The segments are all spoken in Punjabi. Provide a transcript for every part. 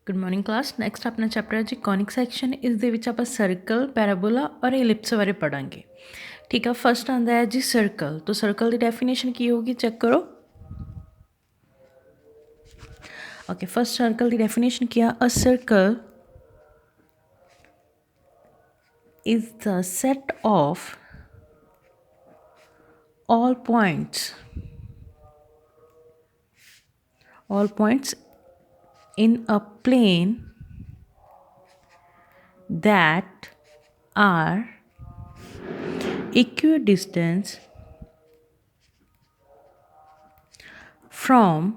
Good morning class. नैक्सट अपना चैप्टर है जी कॉनिक सैक्शन। इस दे विच आपां सर्कल, पैराबोला और एलिप्स बारे पढ़ांगे। ठीक है, फस्ट आंदा है जी सर्कल। तो सर्कल की डेफिनेशन की होगी, चेक करो। ओके, फस्ट सर्कल की डेफिनेशन क्या? A circle is the set of all points in a plane that are equidistant from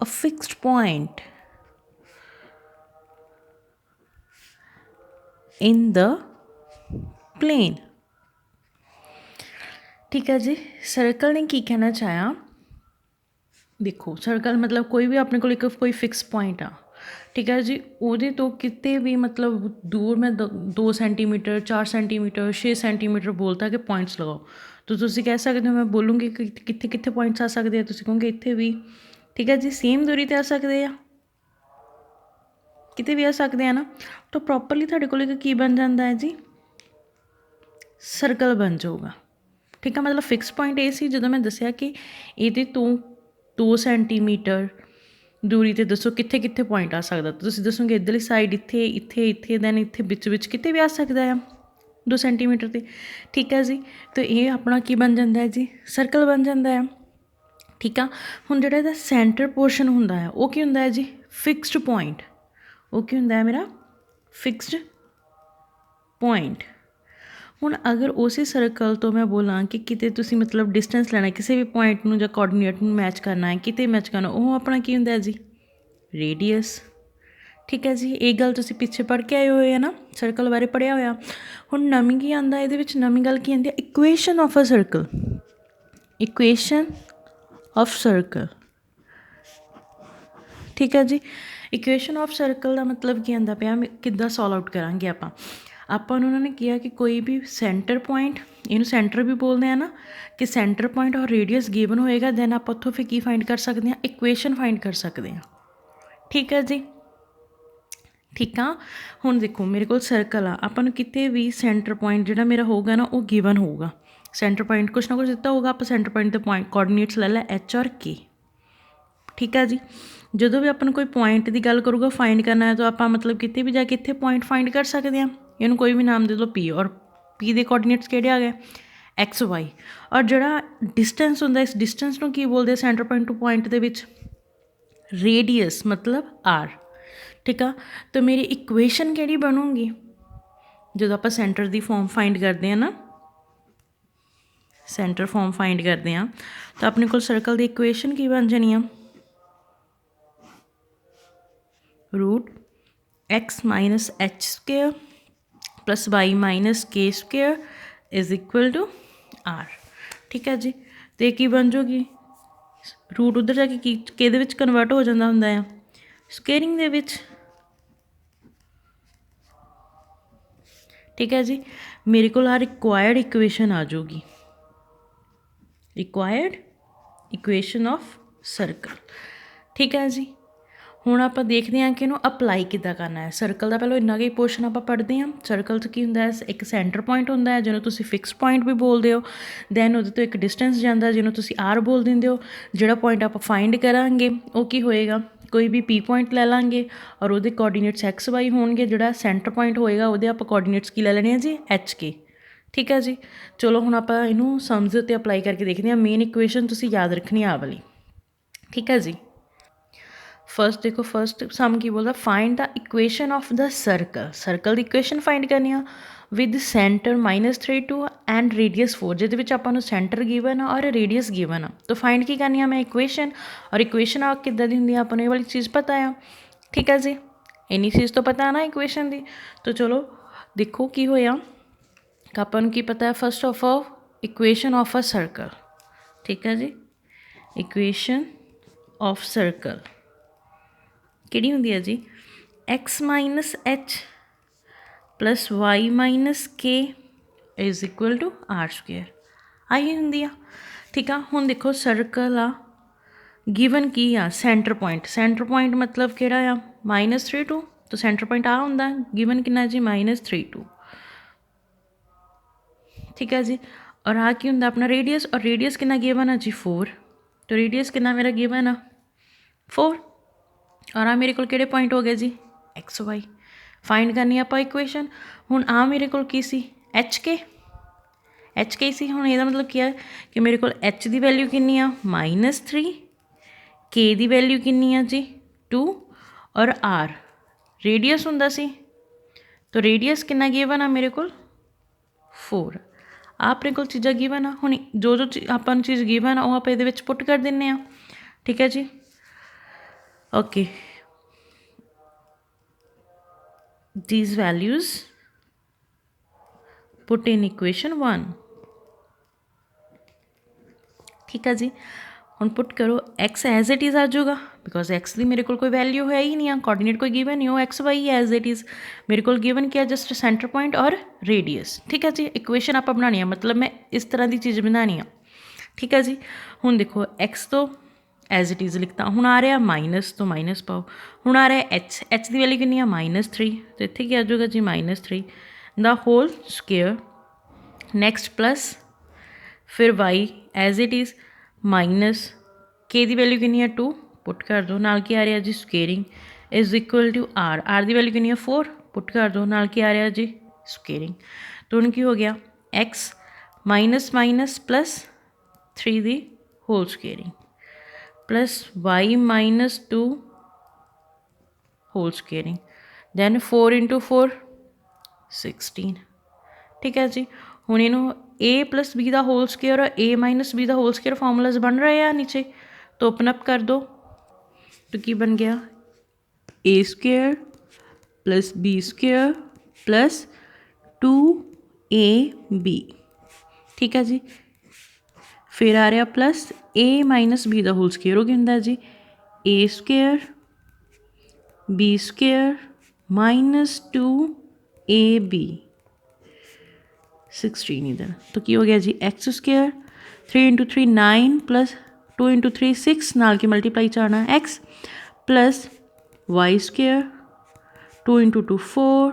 a fixed point in the plane। ठीक है जी, सर्कल ने की कहना चाहा, देखो सर्कल मतलब कोई भी अपने को एक कोई फिक्स पॉइंट आ, ठीक है जी, ਉਹਦੇ ਤੋਂ ਕਿਤੇ ਵੀ मतलब दूर मैं 2 सेंटीमीटर 4 सेंटीमीटर 6 सेंटीमीटर बोलता कि पॉइंट्स लगाओ। तो ਤੁਸੀਂ ਕਹਿ ਸਕਦੇ ਹੋ, मैं बोलूँगी कि ਕਿੱਥੇ ਕਿੱਥੇ पॉइंट्स आ सकते हैं, ਤੁਸੀਂ ਕਹੋਗੇ ਇੱਥੇ ਵੀ। ठीक है जी, सेम दूरी ਤੇ ਆ ਸਕਦੇ ਆ, ਕਿਤੇ ਵੀ ਆ ਸਕਦੇ ਆ ਨਾ। ਤਾਂ ਪ੍ਰੋਪਰਲੀ ਤੁਹਾਡੇ ਕੋਲ ਇੱਕ ਕੀ ਬਣ ਜਾਂਦਾ ਹੈ ਜੀ, ਸਰਕਲ ਬਣ ਜਾਊਗਾ। ठीक है, मतलब फिक्स पॉइंट ये सी जो मैं दसिया कि ये तो 2 सेंटीमीटर दूरी ते दसो कित्थे कित्थे पॉइंट आ सकता। तो तुसीं दसोगे इधरली साइड इत्थे इत्थे इत्थे दैन इत्थे विच किते भी आ सकता है 2 सेंटीमीटर ते। ठीक है जी, तो ये अपना की बन जाता है जी, सर्कल बन जाता है। ठीक है, हुण जिहड़ा इहदा सेंटर पोर्शन हुंदा है वो की हुंदा है जी, फिक्सड पॉइंट। वो की हुंदा है मेरा फिक्सड पॉइंट। ਹੁਣ ਅਗਰ ਉਸੇ ਸਰਕਲ ਤੋਂ ਮੈਂ ਬੋਲਾਂ ਕਿ ਕਿਤੇ ਤੁਸੀਂ ਮਤਲਬ ਡਿਸਟੈਂਸ ਲੈਣਾ, ਕਿਸੇ ਵੀ ਪੁਆਇੰਟ ਨੂੰ ਜਾਂ ਕੋਆਰਡੀਨੇਟ ਨੂੰ ਮੈਚ ਕਰਨਾ ਹੈ, ਕਿਤੇ ਮੈਚ ਕਰਨਾ, ਉਹ ਆਪਣਾ ਕੀ ਹੁੰਦਾ ਜੀ, ਰੇਡੀਅਸ। ਠੀਕ ਹੈ ਜੀ, ਇਹ ਗੱਲ ਤੁਸੀਂ ਪਿੱਛੇ ਪੜ੍ਹ ਕੇ ਆਏ ਹੋਏ ਆ ਨਾ, ਸਰਕਲ ਬਾਰੇ ਪੜ੍ਹਿਆ ਹੋਇਆ। ਹੁਣ ਨਵੀਂ ਕੀ ਆਉਂਦਾ ਇਹਦੇ ਵਿੱਚ, ਨਵੀਂ ਗੱਲ ਕੀ ਆਉਂਦੀ ਹੈ, equation of a circle. Equation of circle, ਠੀਕ ਹੈ ਜੀ। ਇਕੁਏਸ਼ਨ ਆਫ ਸਰਕਲ ਦਾ ਮਤਲਬ ਕੀ ਆਉਂਦਾ ਪਿਆ, ਕਿੱਦਾਂ ਸੋਲਵ ਆਊਟ ਕਰਾਂਗੇ ਆਪਾਂ ਨੂੰ। ਉਹਨਾਂ ਨੇ ਕਿਹਾ ਕਿ ਕੋਈ ਵੀ ਸੈਂਟਰ ਪੁਆਇੰਟ, ਇਹਨੂੰ ਸੈਂਟਰ ਵੀ ਬੋਲਦੇ ਆ ਨਾ, ਕਿ ਸੈਂਟਰ ਪੁਆਇੰਟ ਔਰ ਰੇਡੀਅਸ ਗਿਵਨ ਹੋਏਗਾ, ਦੈਨ ਆਪਾਂ ਉੱਥੋਂ ਫਿਰ ਕੀ ਫਾਈਂਡ ਕਰ ਸਕਦੇ ਹਾਂ, ਇਕੁਏਸ਼ਨ ਫਾਈਂਡ ਕਰ ਸਕਦੇ ਹਾਂ। ਠੀਕ ਹੈ ਜੀ, ਠੀਕ ਆ। ਹੁਣ ਦੇਖੋ ਮੇਰੇ ਕੋਲ ਸਰਕਲ ਆ, ਆਪਾਂ ਨੂੰ ਕਿਤੇ ਵੀ ਸੈਂਟਰ ਪੁਆਇੰਟ ਜਿਹੜਾ ਮੇਰਾ ਹੋਊਗਾ ਨਾ ਉਹ ਗਿਵਨ ਹੋਊਗਾ। ਸੈਂਟਰ ਪੁਆਇੰਟ ਕੁਛ ਨਾ ਕੁਛ ਦਿੱਤਾ ਹੋਊਗਾ, ਆਪਾਂ ਸੈਂਟਰ ਪੁਆਇੰਟ ਦੇ ਪੁਆਇੰਟ ਕੋਆਰਡੀਨੇਟਸ ਲੈ ਲੈ ਐਚ ਔਰ ਕੇ। ਠੀਕ ਹੈ ਜੀ, ਜਦੋਂ ਵੀ ਆਪਾਂ ਨੂੰ ਕੋਈ ਪੁਆਇੰਟ ਦੀ ਗੱਲ ਕਰੂਗਾ ਫਾਈਂਡ ਕਰਨਾ ਹੈ, ਤਾਂ ਆਪਾਂ ਮਤਲਬ ਕਿਤੇ ਵੀ ਜਾ ਕੇ ਇੱਥੇ ਪੁਆਇੰਟ ਫਾਈਂਡ ਕਰ ਸਕਦੇ ਹਾਂ। ਇਹਨੂੰ ਕੋਈ ਵੀ ਨਾਮ ਦੇ ਦਿਓ ਪੀ, ਔਰ ਪੀ ਦੇ ਕੋਆਰਡੀਨੇਟਸ ਕਿਹੜੇ ਆ ਗਏ, ਐਕਸ ਵਾਈ। ਔਰ ਜਿਹੜਾ ਡਿਸਟੈਂਸ ਹੁੰਦਾ, ਇਸ ਡਿਸਟੈਂਸ ਨੂੰ ਕੀ ਬੋਲਦੇ ਆ ਸੈਂਟਰ ਪੁਆਇੰਟ ਟੂ ਪੁਆਇੰਟ ਦੇ ਵਿੱਚ, ਰੇਡੀਅਸ ਮਤਲਬ ਆਰ। ਠੀਕ ਆ, ਤਾਂ ਮੇਰੀ ਇਕੁਏਸ਼ਨ ਕਿਹੜੀ ਬਣੂਗੀ ਜਦੋਂ ਆਪਾਂ ਸੈਂਟਰ ਦੀ ਫੋਰਮ ਫਾਈਂਡ ਕਰਦੇ ਹਾਂ ਨਾ, ਸੈਂਟਰ ਫੋਰਮ ਫਾਈਂਡ ਕਰਦੇ ਹਾਂ, ਤਾਂ ਆਪਣੇ ਕੋਲ ਸਰਕਲ ਦੀ ਇਕੁਏਸ਼ਨ ਕੀ ਬਣ ਜਾਣੀ ਆ, root X minus H square plus Y minus K square is equal to R. ठीक है जी, तो की बन जूगी, रूट उधर जाके किहदे विच कन्वर्ट हो जाता हुंदा है, स्केयरिंग दे विच। ठीक है जी, मेरे को रिक्वायर्ड इक्वेशन आ जाऊगी, रिक्वायर्ड इक्वेशन ऑफ सर्कल। ठीक है जी, ਹੁਣ ਆਪਾਂ ਦੇਖਦੇ ਹਾਂ ਕਿ ਇਹਨੂੰ ਅਪਲਾਈ ਕਿੱਦਾਂ ਕਰਨਾ ਹੈ। ਸਰਕਲ ਦਾ ਪਹਿਲਾਂ ਇੰਨਾ ਕੁ ਪੋਰਸ਼ਨ ਆਪਾਂ ਪੜ੍ਹਦੇ ਹਾਂ। ਸਰਕਲ 'ਚ ਕੀ ਹੁੰਦਾ ਹੈ, ਇੱਕ ਸੈਂਟਰ ਪੁਆਇੰਟ ਹੁੰਦਾ ਹੈ ਜਿਹਨੂੰ ਤੁਸੀਂ ਫਿਕਸ ਪੁਆਇੰਟ ਵੀ ਬੋਲਦੇ ਹੋ, ਦੈਨ ਉਹਦੇ ਤੋਂ ਇੱਕ ਡਿਸਟੈਂਸ ਜਾਂਦਾ ਜਿਹਨੂੰ ਤੁਸੀਂ ਆਰ ਬੋਲ ਦਿੰਦੇ ਹੋ। ਜਿਹੜਾ ਪੁਆਇੰਟ ਆਪਾਂ ਫਾਈਂਡ ਕਰਾਂਗੇ ਉਹ ਕੀ ਹੋਏਗਾ, ਕੋਈ ਵੀ ਪੀ ਪੁਆਇੰਟ ਲੈ ਲਾਂਗੇ ਔਰ ਉਹਦੇ ਕੋਆਰਡੀਨੇਟਸ ਐਕਸ ਵਾਈ ਹੋਣਗੇ। ਜਿਹੜਾ ਸੈਂਟਰ ਪੁਆਇੰਟ ਹੋਏਗਾ ਉਹਦੇ ਆਪਾਂ ਕੋਆਰਡੀਨੇਟਸ ਕੀ ਲੈ ਲੈਣੇ ਆ ਜੀ, ਐਚ ਕੇ। ਠੀਕ ਹੈ ਜੀ, ਚਲੋ ਹੁਣ ਆਪਾਂ ਇਹਨੂੰ ਸਮਝ ਉੱਤੇ ਅਪਲਾਈ ਕਰਕੇ ਦੇਖਦੇ ਹਾਂ। ਮੇਨ ਇਕੁਏਸ਼ਨ ਤੁਸੀਂ ਯਾਦ ਰੱਖਣੀ ਆ ਵਾਲੀ। ਠੀਕ ਹੈ ਜੀ, फस्ट देखो, फस्ट सम की बोलता, find the equation of the circle. Circle की इक्वेशन फाइंड करनी आ विद सेंटर -32 एंड रेडियस 4, जिद आपको सेंटर गिवन आ और रेडियस गिवन आ। तो फाइंड की करनी है मैं इक्वेशन, और इक्वेशन आ किदा दी हुंदी, आपको ये वाली चीज़ पता है। ठीक है जी, इन्नी चीज़ तो पता है ना इक्वेशन की। तो चलो देखो की होया, आपको की पता है, first of all equation of a circle. ठीक है जी, इक्वेशन ऑफ सर्कल ਕਿਹੜੀ ਹੁੰਦੀ ਹੈ ਜੀ, X minus H plus Y minus K is equal to R square. ਆਹੀ ਹੁੰਦੀ ਆ। ਠੀਕ ਆ, ਹੁਣ ਦੇਖੋ ਸਰਕਲ ਆ, गिवन की आ सेंटर पॉइंट मतलब किहड़ा आ -3 2, तो सेंटर पॉइंट आ हुंदा गिवन कितना जी -3 2, ठीक है जी। और आ की हुंदा अपना रेडियस, और रेडियस कितना गिवन आ जी 4, तो रेडियस कितना मेरा गिवन आ 4, और आ मेरे को किहड़े पॉइंट हो गए जी XY। फाइंड करनी आपां इक्वेशन। हुण आ मेरे को की सी HK सी। हुण इहदा मतलब क्या है कि मेरे को H की वैल्यू कितनी आ -3, K की वैल्यू कितनी आ जी 2, और R रेडियस हुंदा सी, तो रेडियस कितना गिवन आ मेरे को 4। अपने को चीज़ा गिवन आ, हुण जो जो आपां चीज़ गिवन आ वो आप इहदे विच पुट कर दिंदे आ, ठीक है जी। Okay, these values put in equation 1, ठीक है जी। ਹੁਣ पुट करो x एज इट इज़ आ जाऊगा, बिकॉज x की मेरे को कोई वैल्यू है ही नहीं आ, कोऑर्डिनेट कोई गिवन नहीं हो, x y as it is मेरे को गिवन क्या जस्ट सेंटर पॉइंट और रेडियस, ठीक है जी। इक्वेशन आप बनानी है, मतलब मैं इस तरह की चीज़ बनानी है, ठीक है जी। हुण देखो x तो एज इट इज़ लिखता, हुण आ रहा माइनस तो माइनस पाओ, हुण आ रहा एच की वैल्यू कितनी है -3, तो इत्थे क्या आ जाऊगा जी -3 the whole square, next plus फिर y as it is minus k की वैल्यू कितनी है 2, पुट कर दो, नाल की आ रहा जी squaring is equal to R की वैल्यू कितनी है 4, पुट कर दो, नाल की आ रहा जी स्केयरिंग। तो हुण की हो गया x minus minus plus 3 the whole squaring plus y -2 whole squaring, then 4 × 4 16, ठीक है जी। हुण इनू a + b का होल स्केयर और a - b का होल स्केयर फॉर्मूलाज बन रहे हैं नीचे, तो ओपन अप कर दो, तो की बन गया a² + b² + 2ab, ठीक है जी। फिर आ रहा प्लस a - b का होल स्केयर हो गया जी a² b² - 2ab 16 इधर, तो की हो गया जी x², 3 × 3 9 + 2 × 3 6, नाल की मल्टीप्लाई चाहना x प्लस y², 2 × 2 4,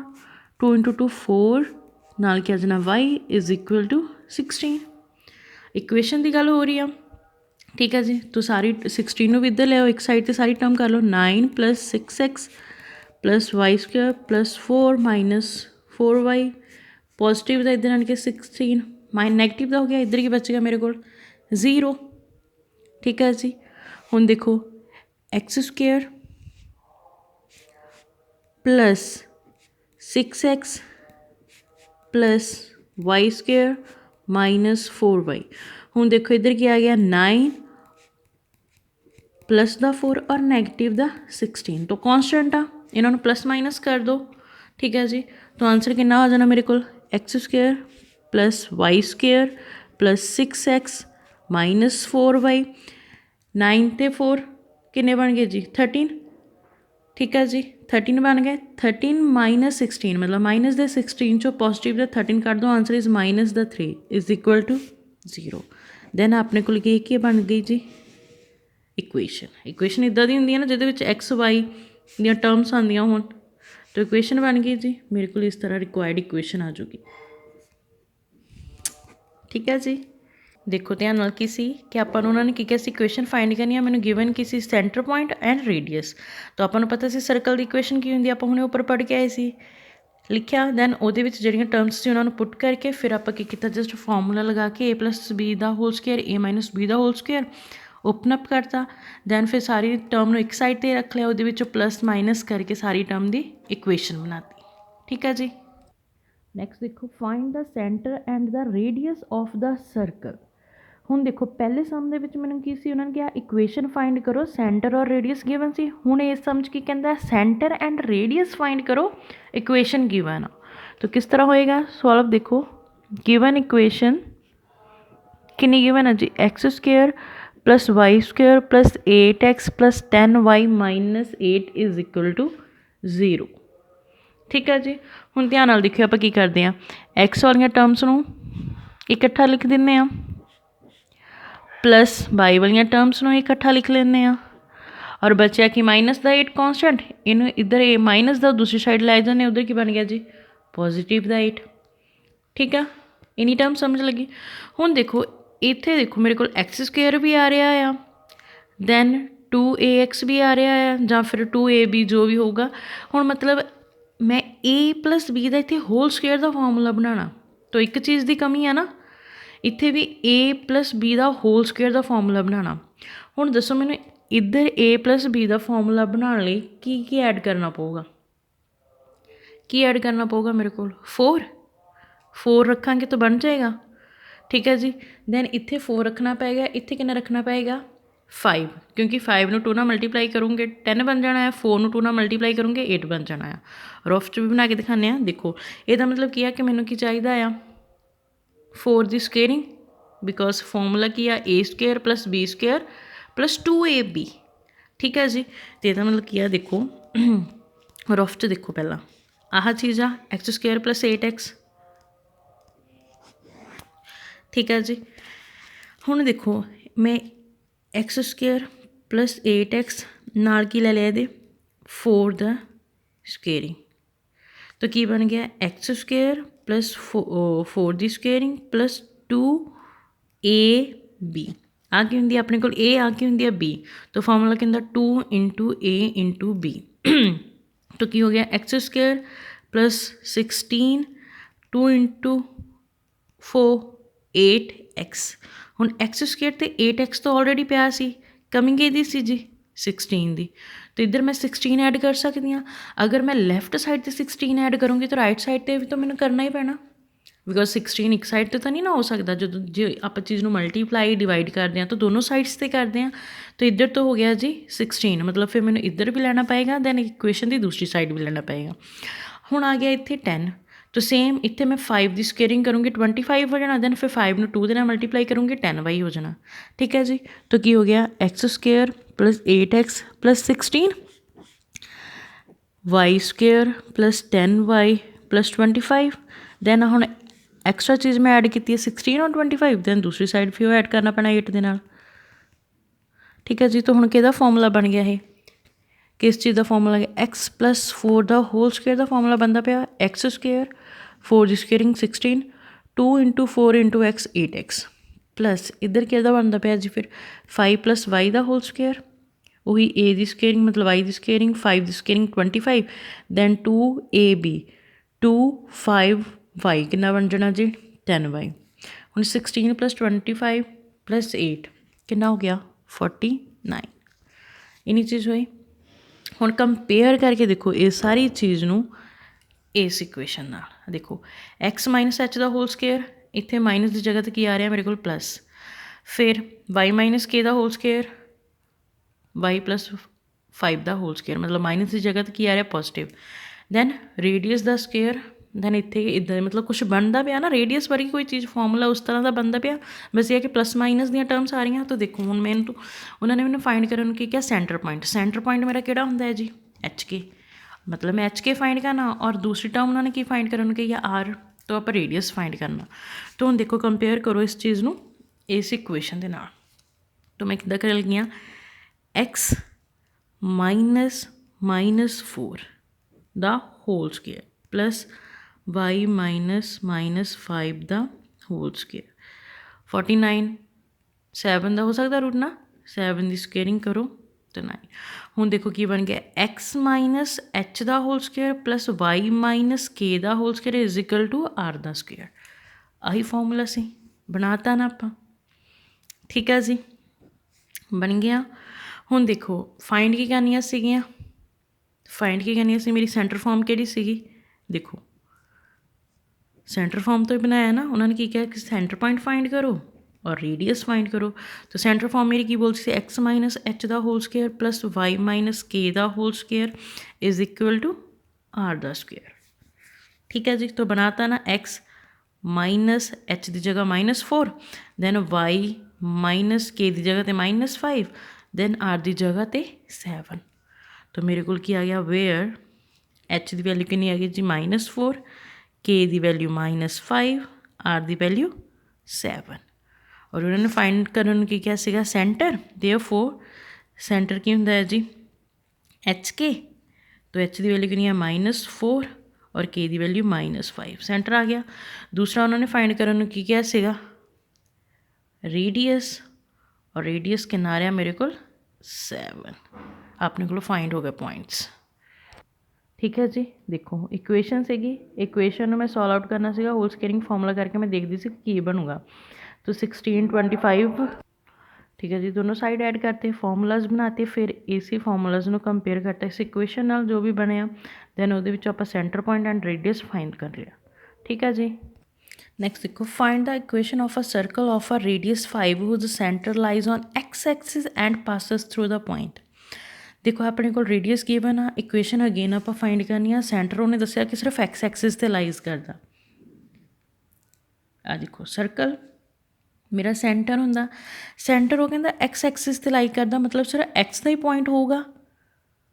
2 × 2 4, नाल की आ जाना y is equal to 16। Equation की गल हो रही है, ठीक है जी। तो सारी 16 भी इधर ले आओ, एक साइड से सारी टर्म कर लो, 9 + 6x + y² + 4 - 4y, पॉजिटिव का इधर आन के 16 माइन नैगेटिव का हो गया, इधर की बच गया मेरे को 0, ठीक है जी। हुण देखो x² + 6x + y² - 4y, हुण देखो इधर की आ गया 9 प्लस का 4 और नैगेटिव का 16, तो कॉन्स्टेंट आ, इन्होंने प्लस माइनस कर दो, ठीक है जी। तो आंसर कितना आ जाना मेरे को x² + y² + 6x - 4y, 9 ते 4 किन्ने बन गए जी 13, ठीक है जी। 13 बन गए, 13 - 16 मतलब माइनस दे 16 चो पॉजिटिव दे 13 कट दो, answer is -3 is equal to 0। Then अपने को ये बन गई जी इक्वेशन इदा दी होंदी है ना जिहदे एक्स वाई दी टर्म्स आंदियां होण, तो इक्वेशन बन गई जी मेरे को इस तरह रिक्वायर्ड इक्वेशन आ जूगी, ठीक है जी। देखो ध्यान नाल की सी कि आपां नूं उन्हां ने की किहा सी इक्वेशन फाइंड करनी है, मैनूं गिवन की सी सेंटर पॉइंट एंड रेडियस, तो आपां नूं पता सी सर्कल की इक्वेशन की हुंदी, आपां हुणे उपर पढ़ के आए सी, लिखिया। दैन उहदे विच जिहड़ियां टर्म्स सी उन्हां नूं पुट करके फिर आपां की कीता जस्ट फार्मूला लगा के a + b का होल स्केयर a - b का होल स्केयर ओपन अप करता, दैन फिर सारी टर्म नूं एक साइड ते रख लिया, उहदे विचों प्लस माइनस करके सारी टर्म की इक्वेशन बनाती, ठीक है जी। नैक्सट देखो find the centre and the radius of the circle. हुण देखो पहले सम दे विच मैनूं की सी उन्होंने कहा इक्वेशन फाइंड करो, सेंटर और रेडियस गिवन सी। हुण इस सम च की कहंदा सेंटर एंड रेडियस फाइंड करो, इक्वेशन गिवन आ, तो किस तरह होएगा सॉल्व। देखो गिवन इक्वेशन कितनी गिवन है जी x² + y² + 8x + 10y - 8 is equal to 0, ठीक है जी। हुण ध्यान नाल देखियो आपां की करदे आ, एक्स वालियां टर्म्स नूं इकट्ठा लिख दिंदे आ, प्लस y वाली टर्म्स नूं इकट्ठा लिख लेंगे आ और बचा कि माइनस द 8 कॉन्सटेंट इनू इधर ए माइनस द दूसरी साइड लै जाने उधर की बन गया जी पॉजिटिव द 8। ठीक है इन्नी टर्म समझ लगी। हुण देखो इत्थे देखो मेरे को एक्स स्क्वेयर भी आ रहा है दैन 2ax भी आ रहा है ਜਾਂ फिर 2ab जो भी होगा। हुण मतलब मैं a प्लस b का इत्थे होल स्क्वेयर का फॉर्मूला बनाना तो एक चीज़ की कमी है ना इत्थे भी a प्लस b का होल स्क्वेयर का फॉर्मूला बनाना। हुण दसो मैनूं इधर a प्लस b का फॉर्मूला बनाने लई की ऐड करना पऊगा की ऐड करना पऊगा मेरे को 4 रखांगे तो बन जाएगा। ठीक है जी दैन इत्थे 4 रखना पेगा इत्थे कितना रखना पेगा 5 क्योंकि 5 नूं 2 नाल मल्टीप्लाई करूँगे 10 बन जाना है 4 नूं 2 नाल मल्टीप्लाई करूँगे 8 बन जाना है। रफ च भी बना के दिखाने हैं देखो ਇਹਦਾ मतलब ਕੀ है कि मैनूं की चाहिदा आ 4 ਦੀ ਸਕੁਏਅਰਿੰਗ बिकॉज फॉर्मूला की आ a square plus b square plus 2ab। ठीक है जी तो ਇਹਦਾ मतलब की आ देखो रफ च देखो पहला आह चीज़ आ एक्स स्क्वेयर प्लस 8x। ठीक है जी हुण देखो मैं एक्स स्क्वेयर प्लस 8x नाल की ले लिया ये 4 द स्क्वेयरिंग तो की बन गया एक्स स्क्वेयर प्लस 4 दी स्क्वेयरिंग प्लस 2ab आ की होंगी अपने को a आ की होंगी है b तो फॉर्मूला क्या होंगे 2 इंटू a इंटू b तो की हो गया x square plus 16 2 into 4 8x हुण एक्स स्क्वेयर तो 8x तो ऑलरेडी पिया सी कमी किहदी सी जी 16 दी तो इधर मैं 16 ऐड कर सकती हाँ। अगर मैं लैफ्ट साइड से 16 ऐड करूँगी तो राइट साइड पर भी तो मैंने करना ही पैना बिकॉज 16 एक साइड तो नहीं ना हो सकता जो जो आप चीज़ में मल्टीप्लाई डिवाइड करते हैं तो दोनों साइड्स से करते हैं तो इधर तो हो गया जी 16 मतलब फिर मैंने इधर भी लेना पएगा दैन इक्वेशन की दूसरी साइड भी लेना पएगा। हुण आ गया इत्थे 10 तो सेम इत्थे मैं 5 की स्केयरिंग करूँगी 25 हो जाना दैन फिर 5 नूं 2 दे नाल मल्टीप्लाई करूँगी 10y हो जाना। ठीक है जी तो की हो गया x square plus 8x plus 16 y square plus 10y plus 25 then हुण एक्स्ट्रा चीज़ मैं ऐड की है 16 और 25 दैन दूसरी साइड फिर ऐड करना पैना 8 दे नाल। ठीक है जी तो हुण किहदा फॉर्मूला बन गया है किस चीज़ का फॉर्मूला है एक्स प्लस 4 का होल स्क्वेयर का फॉर्मूला बनता पाया एक्स स्क्वेयर 4 की squaring 16 2 into 4 into x 8x plus इधर किहदा बनता पाया जी फिर 5 प्लस वाई का होल स्क्वेयर वही a की स्केयरिंग मतलब y की स्केयरिंग 5 की स्केयरिंग 25 दैन 2ab 2 5y कितना बन जाना जी 10y हुण 16 प्लस 25 प्लस 8 कितना हो गया 49 इन्नी चीज़ हुई। हुण कंपेयर करके देखो ये सारी चीज़ नूं इस इक्वेशन नाल देखो एक्स माइनस एच का होल स्केयर इत्थे माइनस की जगह तो की आ रहा मेरे को प्लस फिर वाई माइनस के का होल स्केयर वाई प्लस 5 का होल स्केयर मतलब माइनस की जगह तो की आ रहा पॉजिटिव दैन रेडियस का स्केयर दैन इत्थे इधर मतलब कुछ बनता पाया ना रेडियस वर्गी कोई चीज़ फॉर्मूला उस तरह का बनता पाया बस ये कि प्लस माइनस दी टर्म्स आ रही तो देखो हुण मैं तो उन्होंने मैंने फाइंड करने की क्या सेंटर पॉइंट मेरा किहड़ा हुंदा है जी एच के मतलब मैं एच के फाइंड करना और दूसरी टर्म उन्होंने की फाइंड करने की या आर तो आप रेडियस फाइंड करना। तो हुण देखो कंपेयर करो इस चीज़ नूं इस इक्वेशन दे नाल तो मैं किद्दां कर लगी x minus minus 4 the whole square plus y minus minus 5 the whole square 49 7 का हो सकता रूट ना 7 की स्केयरिंग करो तो 9 हुण देखो की बन गया एक्स माइनस एच का whole square plus Y minus के का whole square is equal to are का स्केयर आही फॉर्मूला से बनाता ना आप। ठीक है जी बन गया। हुण देखो फाइंड की करनियां सीगियां फाइंड की करनी सी मेरी सेंटर फॉर्म किहड़ी सीगी देखो सेंटर फॉर्म तो ही बनाया ना उन्होंने की कहा कि सेंटर पॉइंट फाइंड करो और रेडियस फाइंड करो तो सेंटर फॉर्म मेरी की बोलती थी एक्स माइनस एच का whole square plus Y minus के का whole square is equal to are का स्केयर। ठीक है जी तो बनाता ना एक्स माइनस एच की जगह -4 दैन वाई माइनस के की जगह तो -5 दैन आर की जगह तो 7 तो मेरे को आ गया वेयर एच की वैल्यू कितनी आ गई जी -4 के की वैल्यू -5 आर की वैल्यू 7 ਔਰ ਉਹਨਾਂ ਨੇ ਫਾਈਂਡ ਕਰਨ ਨੂੰ ਕੀ ਕਿਹਾ ਸੀਗਾ ਸੈਂਟਰ देयरफॉर ਸੈਂਟਰ ਕੀ ਹੁੰਦਾ ਹੈ ਜੀ HK तो H की वैल्यू कितनी है -4 और K की वैल्यू -5 सेंटर आ गया। दूसरा उन्होंने फाइंड करने ਨੂੰ ਕੀ ਕਿਹਾ ਸੀਗਾ रेडियस और रेडियस कितना आ रहा मेरे को 7 अपने को फाइंड हो गए पॉइंट्स। ठीक है जी देखो इक्वेशन सीगी इक्वेशन में मैं सॉल्व आउट करना सीगा होल स्केयरिंग फॉर्मूला करके मैं देखती सी की बनूगा तो 1625 ठीक है जी दोनों साइड ऐड करते फॉर्मूलाज बनाते फिर इसी फॉर्मूलाज ਨੂੰ कंपेयर करते इस इक्वेशन ਨਾਲ जो भी ਬਣਿਆ ਦੈਨ ਉਹਦੇ ਵਿੱਚ ਆਪਾਂ centre point and radius find ਕਰ ਲਿਆ। ਠੀਕ ਹੈ ਜੀ ਨੈਕਸਟ ਦੇਖੋ find the equation of a circle of a radius 5 whose center lies on x axis and passes through the point। देखो अपने को रेडियस गिवन आ इक्वेशन अगेन आप फाइंड करनी आ सेंटर उन्हें दसिया कि सिर्फ एक्स एक्सिस ते लाइज करता आ देखो सर्कल मेरा सेंटर होंदा सेंटर वो कहता एक्स एक्सिस ते लाई करता मतलब सिर्फ एक्स का ही पॉइंट होगा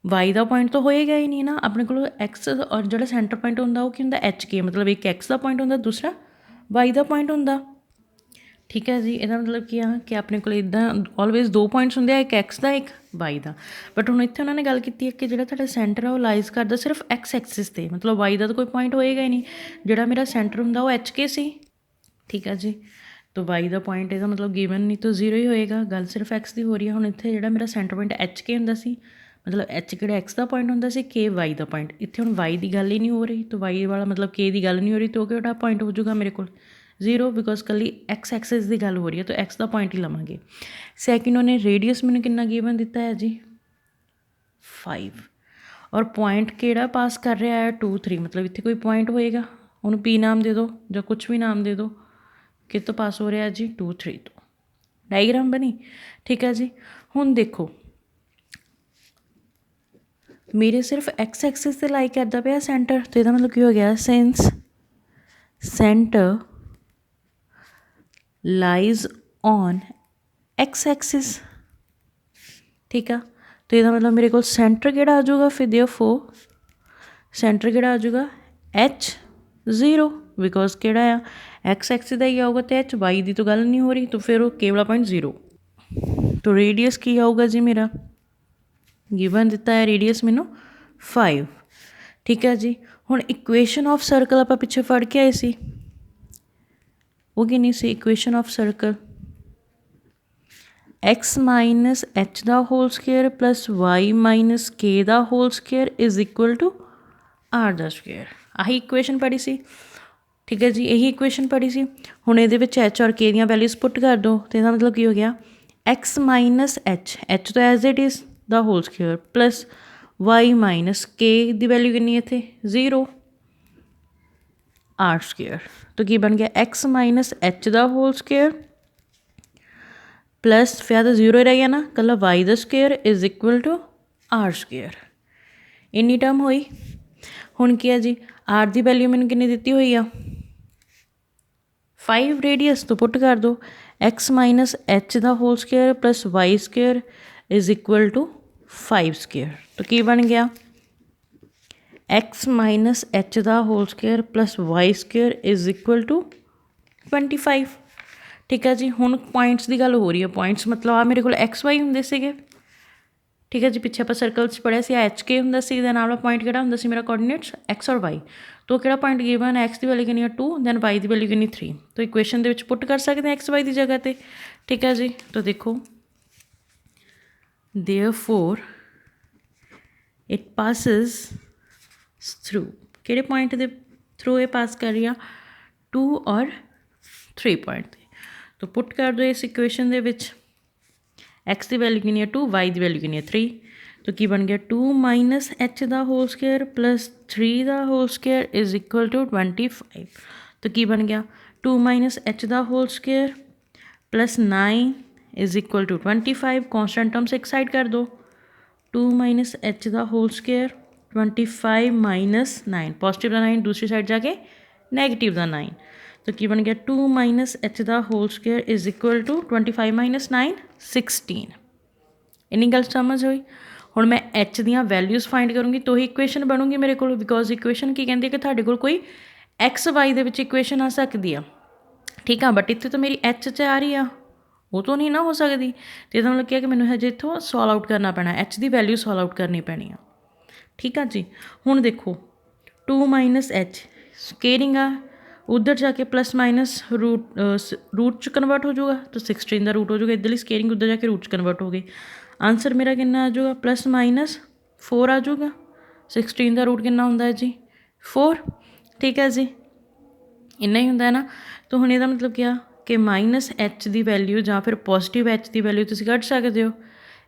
वाई का पॉइंट तो होएगा ही नहीं ना अपने को एक्स और जो सेंटर पॉइंट होंदा वो की होंदा एच के मतलब एक एक्स का पॉइंट होंदा दूसरा वाई का पॉइंट होंदा। ठीक है जी ਇਹਦਾ मतलब ਕੀ ਆ ਕਿ ਆਪਣੇ ਕੋਲ ਇੱਦਾਂ ਆਲਵੇਜ਼ ਦੋ ਪੁਆਇੰਟਸ ਹੁੰਦੇ ਆ ਇੱਕ ਐਕਸ ਦਾ ਇੱਕ ਵਾਈ ਦਾ ਬਟ ਹੁਣ ਇੱਥੇ ਉਹਨਾਂ ਨੇ ਗੱਲ ਕੀਤੀ ਹੈ ਕਿ ਜਿਹੜਾ ਤੁਹਾਡਾ ਸੈਂਟਰ ਆ ਉਹ ਲਾਈਜ਼ ਕਰਦਾ ਸਿਰਫ ਐਕਸ ਐਕਸਿਸ 'ਤੇ ਮਤਲਬ ਵਾਈ ਦਾ ਤਾਂ ਕੋਈ ਪੁਆਇੰਟ ਹੋਏਗਾ ਹੀ ਨਹੀਂ ਜਿਹੜਾ ਮੇਰਾ ਸੈਂਟਰ ਹੁੰਦਾ ਉਹ ਐਚ ਕੇ ਸੀ। ਠੀਕ ਹੈ ਜੀ तो वाई का पॉइंट ਇਹਦਾ मतलब गिवन नहीं तो जीरो ही होएगा गल सिर्फ एक्स की हो रही है ਹੁਣ ਇੱਥੇ ਜਿਹੜਾ ਮੇਰਾ ਸੈਂਟਰ ਪੁਆਇੰਟ ਐਚ ਕੇ ਹੁੰਦਾ ਸੀ मतलब एच ਕਿਹੜਾ एक्स का पॉइंट ਹੁੰਦਾ ਸੀ के वाई का पॉइंट ਇੱਥੇ ਹੁਣ वाई की गल ही नहीं हो रही तो वाई वाला मतलब के की गल नहीं हो रही तो ਕਿਹੜਾ पॉइंट हो जाऊगा मेरे को जीरो बिकॉज कली एक्स एक्सिस की गल हो रही है तो एक्स का पॉइंट ही लवेंगे। सैकेंड उन्हें रेडियस मैंने कितना गिवन दिता है जी 5 और पॉइंट केड़ा पास कर रहा है 2 3 मतलब इतने कोई पॉइंट होएगा उन्होंने पी नाम दे दो या कुछ भी नाम दे दो कि तो पास हो रहा है जी 2 3 तो डायग्राम बनी। ठीक है जी हुण देखो मेरे सिर्फ एक्स एक्सिस से लाई करता पाया सेंटर तो यदा मतलब की हो गया since centre lies on x axis. ठीक है तो यदा मतलब मेरे को सेंटर केड़ा आ जाऊगा फिर देयरफॉर सेंटर केड़ा आ जाऊगा एच जीरो बिकॉज केड़ा आ एक्स एक्सिस का ही आऊगा तो एच वाई की तो गल नहीं हो रही तो फिर वो के वाला पॉइंट जीरो तो रेडियस की आऊगा जी मेरा गिवन दिता है रेडियस मैनू 5। ठीक है जी हुण इक्वेशन ऑफ सर्कल आप पिछे फड़ के आए सी वो कितनी सी equation of circle X minus H का whole square plus Y minus के का whole square is equal to are का स्केयर आही इक्वेशन पढ़ी सी। ठीक है जी यही इक्वेशन पढ़ी सी हुण इहदे विच एच और के दियां वैल्यूज पुट कर दो तो इसका मतलब की हो गया एक्स माइनस एच तो as it is the whole square plus Y minus k की वैल्यू कितनी है इतने जीरो आर स्केयर तो की बन गया एक्स माइनस एच का होल स्केयर प्लस फिर तो जीरो ही रह गया ना कला वाई का square is equal to r square इन्नी टर्म हुई। हुण की है जी आर की वैल्यू मैंने कितनी दी हुई आ 5 रेडियस तो पुट कर दो एक्स माइनस एच का whole square plus Y square is equal to 5 square तो की बन गया एक्स माइनस एच का whole square plus Y square is equal to 25। ठीक है जी हुण पॉइंट्स की गल हो रही है पॉइंट्स मतलब आ मेरे को एक्स वाई होंदे सीगे। ठीक है जी पिछे आप सर्कल पढ़िया से एच के होंदा सी दैन वाला पॉइंट किहड़ा होंदा सी मेरा कोऑर्डिनेट्स एक्स और वाई तो किहड़ा पॉइंट गिवन एक्स की वैल्यू कितनी है 2 दैन वाई की वैल्यू कितनी 3 तो इक्वेशन दे विच पुट कर सकते हैं एक्स वाई की जगह पर। ठीक है जी तो देखो देयरफॉर इट पासिस थ्रू किहड़े पॉइंट के थ्रू ये पास कर रही है 2 और 3 पॉइंट तो पुट कर दो इस इक्वेशन दे विच एक्स की वैल्यू कितनी है 2 वाई की वैल्यू कितनी है 3 तो की बन गया 2 माइनस एच का होल स्केयर प्लस 3 का whole square is equal to 25 तो की बन गया 2 माइनस एच का whole square plus 9 is equal to 25 constant terms एक साइड कर दो 2 माइनस एच का होल स्केयर 25 माइनस 9 पॉजिटिव का 9 दूसरी साइड जाके नैगेटिव का 9 तो की बन गया 2 माइनस एच का whole square is equal to 25 minus 9 16 इन्नी गल समझ हुई। हुण मैं एच दियाँ वैल्यूज़ फाइंड करूँगी तो ही इक्वेशन बनूगी मेरे को बिकॉज इक्वेशन की कहती है कि तुहाडे कोल कोई एक्स वाई दे विच इक्वेशन आ सकती है। ठीक है बट इत्थे तो मेरी एच च आ रही है ਉਹ ਤੋਂ ਨਹੀਂ ਨਾ ਹੋ ਸਕਦੀ। ਅਤੇ ਇਹਦਾ ਮਤਲਬ ਕੀ ਹੈ ਕਿ ਮੈਨੂੰ ਹਜੇ ਇੱਥੋਂ ਸੋਲਵ ਆਊਟ ਕਰਨਾ ਪੈਣਾ, ਐਚ ਦੀ ਵੈਲਿਊ ਸੋਲਵ ਆਊਟ ਕਰਨੀ ਪੈਣੀ ਆ। ਠੀਕ ਆ ਜੀ। ਹੁਣ ਦੇਖੋ 2 ਮਾਈਨਸ ਐਚ ਸਕੇਅਰਿੰਗ ਆ, ਉੱਧਰ ਜਾ ਕੇ ਪਲੱਸ ਮਾਈਨਸ ਰੂਟ 'ਚ ਕਨਵਰਟ ਹੋ ਜਾਊਗਾ, ਤਾਂ 16 ਦਾ ਰੂਟ ਹੋ ਜਾਊਗਾ। ਇੱਧਰਲੀ ਸਕੇਅਰਿੰਗ ਉੱਧਰ ਜਾ ਕੇ ਰੂਟ 'ਚ ਕਨਵਰਟ ਹੋ ਗਈ। ਆਂਸਰ ਮੇਰਾ ਕਿੰਨਾ ਆ ਜਾਊਗਾ, ਪਲੱਸ ਮਾਈਨਸ 4 ਆ ਜਾਊਗਾ। 16 ਦਾ ਰੂਟ ਕਿੰਨਾ ਹੁੰਦਾ ਹੈ ਜੀ, 4। ਠੀਕ ਹੈ ਜੀ, ਇੰਨਾ ਹੀ ਹੁੰਦਾ ਹੈ ਨਾ। ਤਾਂ ਹੁਣ ਇਹਦਾ ਮਤਲਬ ਕੀ ਆ ਕਿ ਮਾਈਨਸ ਐਚ ਦੀ ਵੈਲਿਊ ਜਾਂ ਫਿਰ ਪੋਜ਼ੀਟਿਵ ਐਚ ਦੀ ਵੈਲਿਊ ਤੁਸੀਂ ਕੱਢ ਸਕਦੇ ਹੋ।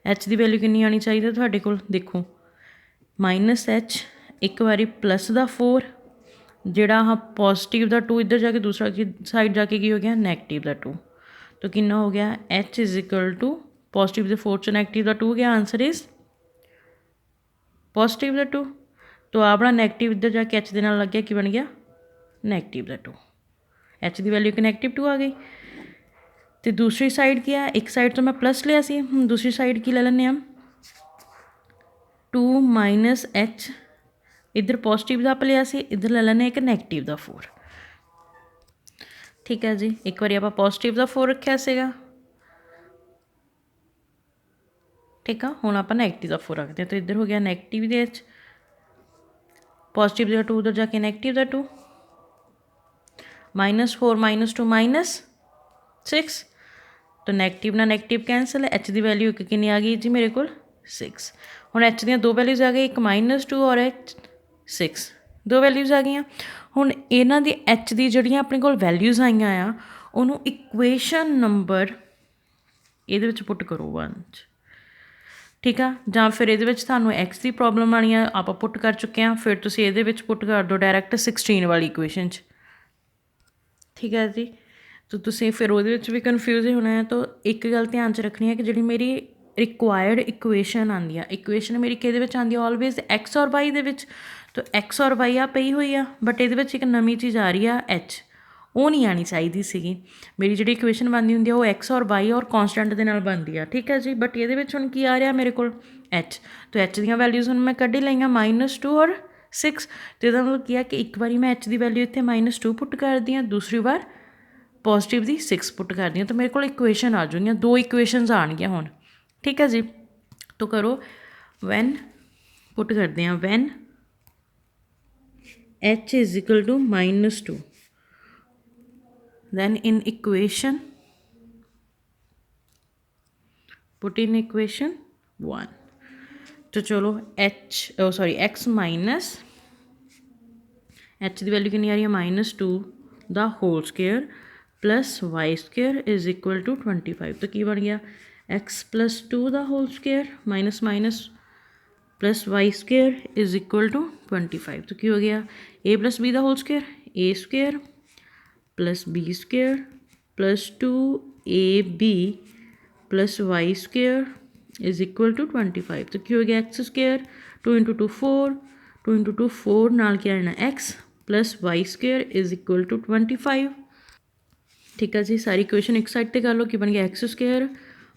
ਐਚ ਦੀ ਵੈਲਿਊ ਕਿੰਨੀ ਆਉਣੀ ਚਾਹੀਦੀ ਤੁਹਾਡੇ ਕੋਲ, ਦੇਖੋ ਮਾਈਨਸ ਐਚ ਇੱਕ ਵਾਰੀ ਪਲੱਸ ਦਾ 4, ਜਿਹੜਾ ਆਹ ਪੋਜ਼ੀਟਿਵ ਦਾ 2 ਇੱਧਰ ਜਾ ਕੇ ਦੂਸਰਾ ਸਾਈਡ ਜਾ ਕੇ ਕੀ ਹੋ ਗਿਆ, ਨੈਗੇਟਿਵ ਦਾ 2। ਤਾਂ ਕਿੰਨਾ ਹੋ ਗਿਆ, h is equal to positive ਦੇ 4 'ਚ ਨੈਗੇਟਿਵ ਦਾ 2 ਗਿਆ, ਆਂਸਰ ਇਜ਼ ਪੋਜ਼ੀਟਿਵ ਦਾ 2। ਤਾਂ ਆਪਣਾ ਨੈਗੇਟਿਵ ਇੱਧਰ ਜਾ ਕੇ ਐਚ ਦੇ ਨਾਲ ਲੱਗ ਗਿਆ, ਕੀ ਬਣ ਗਿਆ, ਨੈਗੇਟਿਵ ਦਾ 2। ਐਚ ਦੀ ਵੈਲਿਊ ਕਿ ਨੈਗੇਟਿਵ 2 ਆ ਗਈ। ਅਤੇ ਦੂਸਰੀ ਸਾਈਡ ਕੀ ਆ, ਇੱਕ ਸਾਈਡ ਤੋਂ ਮੈਂ ਪਲੱਸ ਲਿਆ ਸੀ, ਹੁਣ ਦੂਸਰੀ ਸਾਈਡ ਕੀ ਲੈ ਲੈਂਦੇ ਹਾਂ, 2 ਮਾਈਨਸ ਐਚ, ਇੱਧਰ ਪੋਜ਼ੀਟਿਵ ਦਾ ਆਪਾਂ ਲਿਆ ਸੀ, ਇੱਧਰ ਲੈ ਲੈਂਦੇ ਇੱਕ ਨੈਗੇਟਿਵ ਦਾ 4। ਠੀਕ ਹੈ ਜੀ, ਇੱਕ ਵਾਰੀ ਆਪਾਂ ਪੋਜ਼ੀਟਿਵ ਦਾ 4 ਰੱਖਿਆ ਸੀਗਾ। ਠੀਕ ਆ, ਹੁਣ ਆਪਾਂ ਨੈਗੇਟਿਵ ਦਾ 4 ਰੱਖਦੇ ਹਾਂ, ਤਾਂ ਇੱਧਰ ਹੋ ਗਿਆ ਨੈਗੇਟਿਵ ਦੇ ਵਿੱਚ ਪੋਜ਼ੀਟਿਵ ਦਾ 2 ਉੱਧਰ ਜਾ ਕੇ ਨੈਗੇਟਿਵ ਦਾ 2, ਮਾਈਨਸ 4 ਮਾਈਨਸ 2 ਮਾਈਨਸ 6। ਤਾਂ ਨੈਗੇਟਿਵ ਨਾਲ ਨੈਗੇਟਿਵ ਕੈਂਸਲ, ਐਚ ਦੀ ਵੈਲਿਊ ਇੱਕ ਕਿੰਨੀ ਆ ਗਈ ਜੀ ਮੇਰੇ ਕੋਲ, 6। ਹੁਣ ਐਚ ਦੀਆਂ ਦੋ ਵੈਲਿਊਜ਼ ਆ ਗਈ, ਇੱਕ ਮਾਈਨਸ 2 ਔਰ ਐਚ 6, ਦੋ ਵੈਲਿਊਜ਼ ਆ ਗਈਆਂ। ਹੁਣ ਇਹਨਾਂ ਦੀ ਐਚ ਦੀ ਜਿਹੜੀਆਂ ਆਪਣੇ ਕੋਲ ਵੈਲਿਊਜ਼ ਆਈਆਂ ਆ, ਉਹਨੂੰ ਇਕੁਏਸ਼ਨ ਨੰਬਰ ਇਹਦੇ ਵਿੱਚ ਪੁੱਟ ਕਰੋ 1 'ਚ। ਠੀਕ ਆ, ਜਾਂ ਫਿਰ ਇਹਦੇ ਵਿੱਚ ਤੁਹਾਨੂੰ ਐਕਸ ਦੀ ਪ੍ਰੋਬਲਮ ਆਉਣੀ ਆ, ਆਪਾਂ ਪੁੱਟ ਕਰ ਚੁੱਕੇ ਹਾਂ, ਫਿਰ ਤੁਸੀਂ ਇਹਦੇ ਵਿੱਚ ਪੁੱਟ ਕਰ ਦਿਓ ਡਾਇਰੈਕਟ 16 ਵਾਲੀ ਇਕੁਏਸ਼ਨ 'ਚ। ਠੀਕ ਹੈ ਜੀ, ਤਾਂ ਤੁਸੀਂ ਫਿਰ ਉਹਦੇ ਵਿੱਚ ਵੀ ਕਨਫਿਊਜ਼ ਹੀ ਹੋਣਾ ਹੈ। ਤਾਂ ਇੱਕ ਗੱਲ ਧਿਆਨ 'ਚ ਰੱਖਣੀ ਹੈ ਕਿ ਜਿਹੜੀ ਮੇਰੀ ਰਿਕੁਆਇਰਡ ਇਕੁਏਸ਼ਨ ਆਉਂਦੀ ਆ, ਇਕੁਏਸ਼ਨ ਮੇਰੀ ਕਿਹਦੇ ਵਿੱਚ ਆਉਂਦੀ ਆ, ਆਲਵੇਜ਼ ਐਕਸ ਔਰ ਵਾਈ ਦੇ ਵਿੱਚ। ਤਾਂ ਐਕਸ ਔਰ ਵਾਈ ਆ ਪਈ ਹੋਈ ਆ, ਬਟ ਇਹਦੇ ਵਿੱਚ ਇੱਕ ਨਵੀਂ ਚੀਜ਼ ਆ ਰਹੀ ਆ, ਐਚ, ਉਹ ਨਹੀਂ ਆਉਣੀ ਚਾਹੀਦੀ ਸੀਗੀ। ਮੇਰੀ ਜਿਹੜੀ ਇਕੁਏਸ਼ਨ ਬਣਦੀ ਹੁੰਦੀ ਆ ਉਹ ਐਕਸ ਔਰ ਵਾਈ ਔਰ ਕੌਂਸਟੈਂਟ ਦੇ ਨਾਲ ਬਣਦੀ ਆ। ਠੀਕ ਹੈ ਜੀ, ਬਟ ਇਹਦੇ ਵਿੱਚ ਹੁਣ ਕੀ ਆ ਰਿਹਾ ਮੇਰੇ ਕੋਲ, ਐਚ। ਤਾਂ ਐਚ ਦੀਆਂ ਵੈਲਿਊਜ਼ ਹੁਣ ਮੈਂ ਕੱਢ ਹੀ ਲਈਆਂ, ਮਾਈਨਸ 2 ਔਰ 6। ਅਤੇ ਇਹਦਾ ਮਤਲਬ ਕੀ ਆ ਕਿ ਇੱਕ ਵਾਰੀ ਮੈਂ ਐਚ ਦੀ ਵੈਲਿਊ ਇੱਥੇ ਮਾਈਨਸ 2 ਪੁੱਟ ਕਰਦੀ ਹਾਂ, ਦੂਸਰੀ ਵਾਰ ਪੋਜ਼ੀਟਿਵ ਦੀ 6 ਪੁੱਟ ਕਰਦੀ ਹਾਂ, ਤਾਂ ਮੇਰੇ ਕੋਲ ਇਕੁਏਸ਼ਨ ਆ ਜਾਣਗੀਆਂ, ਦੋ ਇਕੁਏਸ਼ਨਸ ਆਉਣਗੀਆਂ ਹੁਣ। ਠੀਕ ਹੈ ਜੀ, ਤਾਂ ਕਰੋ ਵੈਨ, ਪੁੱਟ ਕਰਦੇ ਹਾਂ van h is equal to minus 2, then in equation put in equation 1। तो चलो x माइनस h की वैल्यू कितनी आ रही है, minus 2 the whole square plus Y square is equal to 25। तो की बन गया x plus 2 the whole square minus minus plus Y square is equal to 25। तो की हो गया a plus b the whole square, a square plus B square plus 2ab plus Y square is equal to 25। तो की हो गया एक्स स्केयर, 2 इंटू 2 4, 2 इंटू 2 4 नाल क्या आना x plus Y square is equal to 25। ठीक है जी, सारी इक्वेशन एक साइड पर कर लो, कि बन गया x square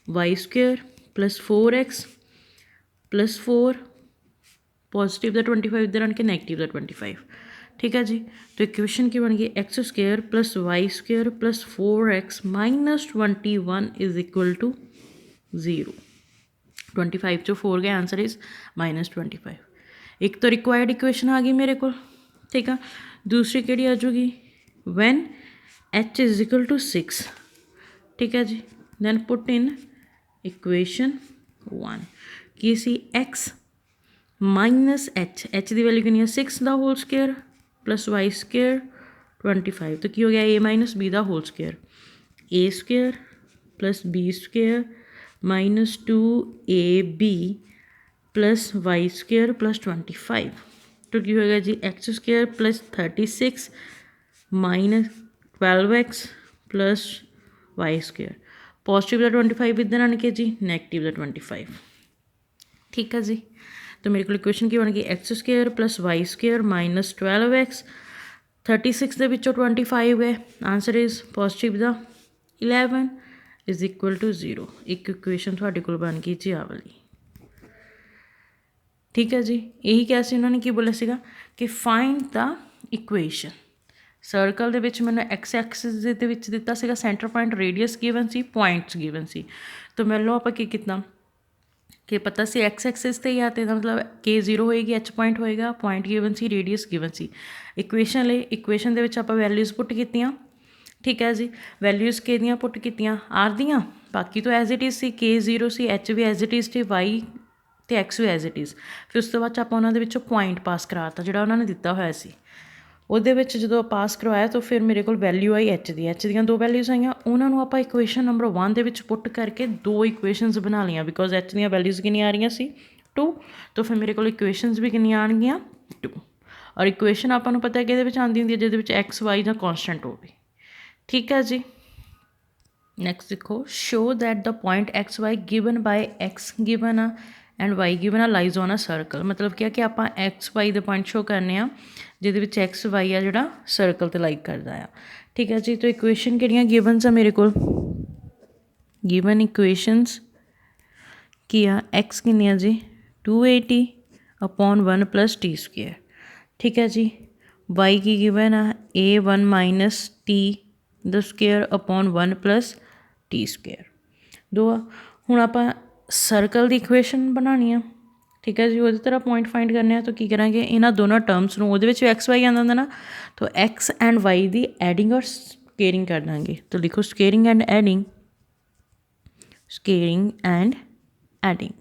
y square plus 4x plus 4 positive का 25 इधर आन के नैगेटिव का 25। ठीक है जी, तो इक्वेशन की बन गई x square plus Y square plus 4x minus 21 is equal to 0। 25 चो 4 गया, आंसर इज माइनस 25। एक तो रिक्वायर्ड इक्वेशन आ गई मेरे को। ठीक है, दूसरी केड़ी आ जाएगी, when h is equal to 6। ठीक है जी, दैन पुट इन इक्वेशन 1 की सी x माइनस h की वैल्यू कितनी है 6 the whole square plus Y square 25। तो की हो गया a minus B the whole square, a square plus B square minus 2ab plus Y square plus 25। तो की होगा जी X square plus 36 minus 12x plus Y square, positive का 25 इधर आने के जी नैगेटिव का 25। ठीक है जी, तो मेरे को इक्वेशन की बन गई x square plus Y square minus 12x, 36 के विचों 25 है, आंसर इज पॉजिटिव का 11 इज इक्वल टू 0। एक इक्वेशन थोड़े को बन गई जी आ वाली। ठीक है जी, यही क्या सी उन्होंने की बोला सीगा कि फाइंड द इक्वेशन ਸਰਕਲ ਦੇ ਵਿੱਚ ਮੈਨੂੰ ਐਕਸ ਐਕਸਿਸ ਦੇ ਵਿੱਚ ਦਿੱਤਾ ਸੀਗਾ ਸੈਂਟਰ ਪੁਆਇੰਟ, ਰੇਡੀਅਸ ਗਿਵਨ ਸੀ, ਪੁਆਇੰਟਸ ਗਿਵਨ ਸੀ। ਤਾਂ ਮੰਨ ਲਓ ਆਪਾਂ ਕੀ ਕੀਤਾ ਕਿ ਪਤਾ ਸੀ ਐਕਸ ਐਕਸਿਸ 'ਤੇ ਆ, ਅਤੇ ਇਹਦਾ ਮਤਲਬ ਕੇ 0 ਹੋਏਗੀ, ਐਚ ਪੁਆਇੰਟ ਹੋਏਗਾ, ਪੁਆਇੰਟ ਗਿਵਨ ਸੀ, ਰੇਡੀਅਸ ਗਿਵਨ ਸੀ। ਇਕੁਏਸ਼ਨ ਲਈ ਇਕੁਏਸ਼ਨ ਦੇ ਵਿੱਚ ਆਪਾਂ ਵੈਲਿਊਜ਼ ਪੁੱਟ ਕੀਤੀਆਂ, ਠੀਕ ਹੈ ਜੀ। ਵੈਲਿਊਜ਼ ਕੇ ਦੀਆਂ ਪੁੱਟ ਕੀਤੀਆਂ, ਆਰ ਦੀਆਂ, ਬਾਕੀ ਤੋਂ ਐਜ਼ ਇਟ ਇਜ਼ ਸੀ, ਕੇ 0 ਸੀ, ਐਚ ਵੀ ਐਜ਼ ਇਟ ਇਜ਼ ਸੀ, ਵਾਈ ਅਤੇ ਐਕਸ ਵੀ ਐਜ਼ ਇਟ ਇਜ਼। ਫਿਰ ਉਸ ਤੋਂ ਬਾਅਦ 'ਚ ਆਪਾਂ ਉਹਨਾਂ ਦੇ ਵਿੱਚੋਂ ਪੁਆਇੰਟ ਪਾਸ ਕਰਾਤਾ ਜਿਹੜਾ ਉਹਨਾਂ ਨੇ ਦਿੱਤਾ ਹੋਇਆ ਸੀ। ਉਹਦੇ ਵਿੱਚ ਜਦੋਂ ਪਾਸ ਕਰਵਾਇਆ ਤਾਂ ਫਿਰ ਮੇਰੇ ਕੋਲ ਵੈਲਿਊ ਆਈ ਐਚ ਦੀ, ਐਚ ਦੀਆਂ 2 ਵੈਲਿਊਜ਼ ਆਈਆਂ, ਉਹਨਾਂ ਨੂੰ ਆਪਾਂ ਇਕੁਏਸ਼ਨ ਨੰਬਰ 1 ਦੇ ਵਿੱਚ ਪੁੱਟ ਕਰਕੇ 2 ਇਕੁਏਸ਼ਨਸ ਬਣਾ ਲਈਆਂ, ਬਿਕੋਜ਼ ਐਚ ਦੀਆਂ ਵੈਲਿਊਜ਼ ਕਿੰਨੀਆਂ ਆ ਰਹੀਆਂ ਸੀ 2, ਤਾਂ ਫਿਰ ਮੇਰੇ ਕੋਲ ਇਕੁਏਸ਼ਨਸ ਵੀ ਕਿੰਨੀਆਂ ਆਉਣਗੀਆਂ 2। ਔਰ ਇਕੁਏਸ਼ਨ ਆਪਾਂ ਨੂੰ ਪਤਾ ਕਿ ਇਹਦੇ ਵਿੱਚ ਆਉਂਦੀ ਹੁੰਦੀ ਹੈ ਜਿਹਦੇ ਵਿੱਚ ਐਕਸ ਵਾਈ ਦਾ ਕੌਨਸਟੈਂਟ ਹੋਵੇ, ਠੀਕ ਹੈ ਜੀ। ਨੈਕਸਟ ਦੇਖੋ, ਸ਼ੋ ਦੈਟ ਦਾ point x y given by x given ਆ ਐਂਡ ਵਾਈ ਗਿਵਨ ਆ ਲਾਈਜ਼ ਔਨ ਅ ਸਰਕਲ। ਮਤਲਬ ਕੀ ਆ ਕਿ ਆਪਾਂ ਐਕਸ ਵਾਈ ਦੇ ਪੁਆਇੰਟ ਸ਼ੋ ਕਰਨੇ ਆ ਜਿਹਦੇ ਵਿੱਚ ਐਕਸ ਵਾਈ ਆ ਜਿਹੜਾ ਸਰਕਲ 'ਤੇ ਲਾਈਕ ਕਰਦਾ ਆ, ਠੀਕ ਹੈ ਜੀ। ਤਾਂ ਇਕੁਏਸ਼ਨ ਕਿਹੜੀਆਂ ਗਿਵਨਸ ਆ ਮੇਰੇ ਕੋਲ, ਗਿਵਨ ਇਕੁਏਸ਼ਨਸ ਕੀ ਆ, ਐਕਸ ਕਿੰਨੀ ਆ ਜੀ 280 ਅਪੋਨ 1 + t², ਠੀਕ ਹੈ ਜੀ। ਵਾਈ ਕੀ ਗਿਵਨ ਆ a1 ਮਾਈਨਸ t ਦਾ ਸਕੁਏਅਰ ਅਪੋਨ 1 + t²। 2 ਆ। ਹੁਣ ਆਪਾਂ ਸਰਕਲ ਦੀ ਇਕੁਏਸ਼ਨ ਬਣਾਉਣੀ ਆ, ਠੀਕ ਹੈ ਜੀ। ਉਹਦੀ ਤਰ੍ਹਾਂ ਪੁਆਇੰਟ ਫਾਈਂਡ ਕਰਨੇ ਆ, ਤਾਂ ਕੀ ਕਰਾਂਗੇ, ਇਹਨਾਂ ਦੋਨਾਂ ਟਰਮਸ ਨੂੰ, ਉਹਦੇ ਵਿੱਚ ਐਕਸ ਵਾਈ ਆਉਂਦਾ ਹੁੰਦਾ ਨਾ, ਤਾਂ X and Y the adding ਔਰ ਸਕੇਅਰਿੰਗ ਕਰ ਦਾਂਗੇ। ਤਾਂ ਲਿਖੋ ਸਕੇਅਰਿੰਗ ਐਂਡ ਐਡਿੰਗ, ਸਕੇਅਰਿੰਗ ਐਂਡ ਐਡਿੰਗ,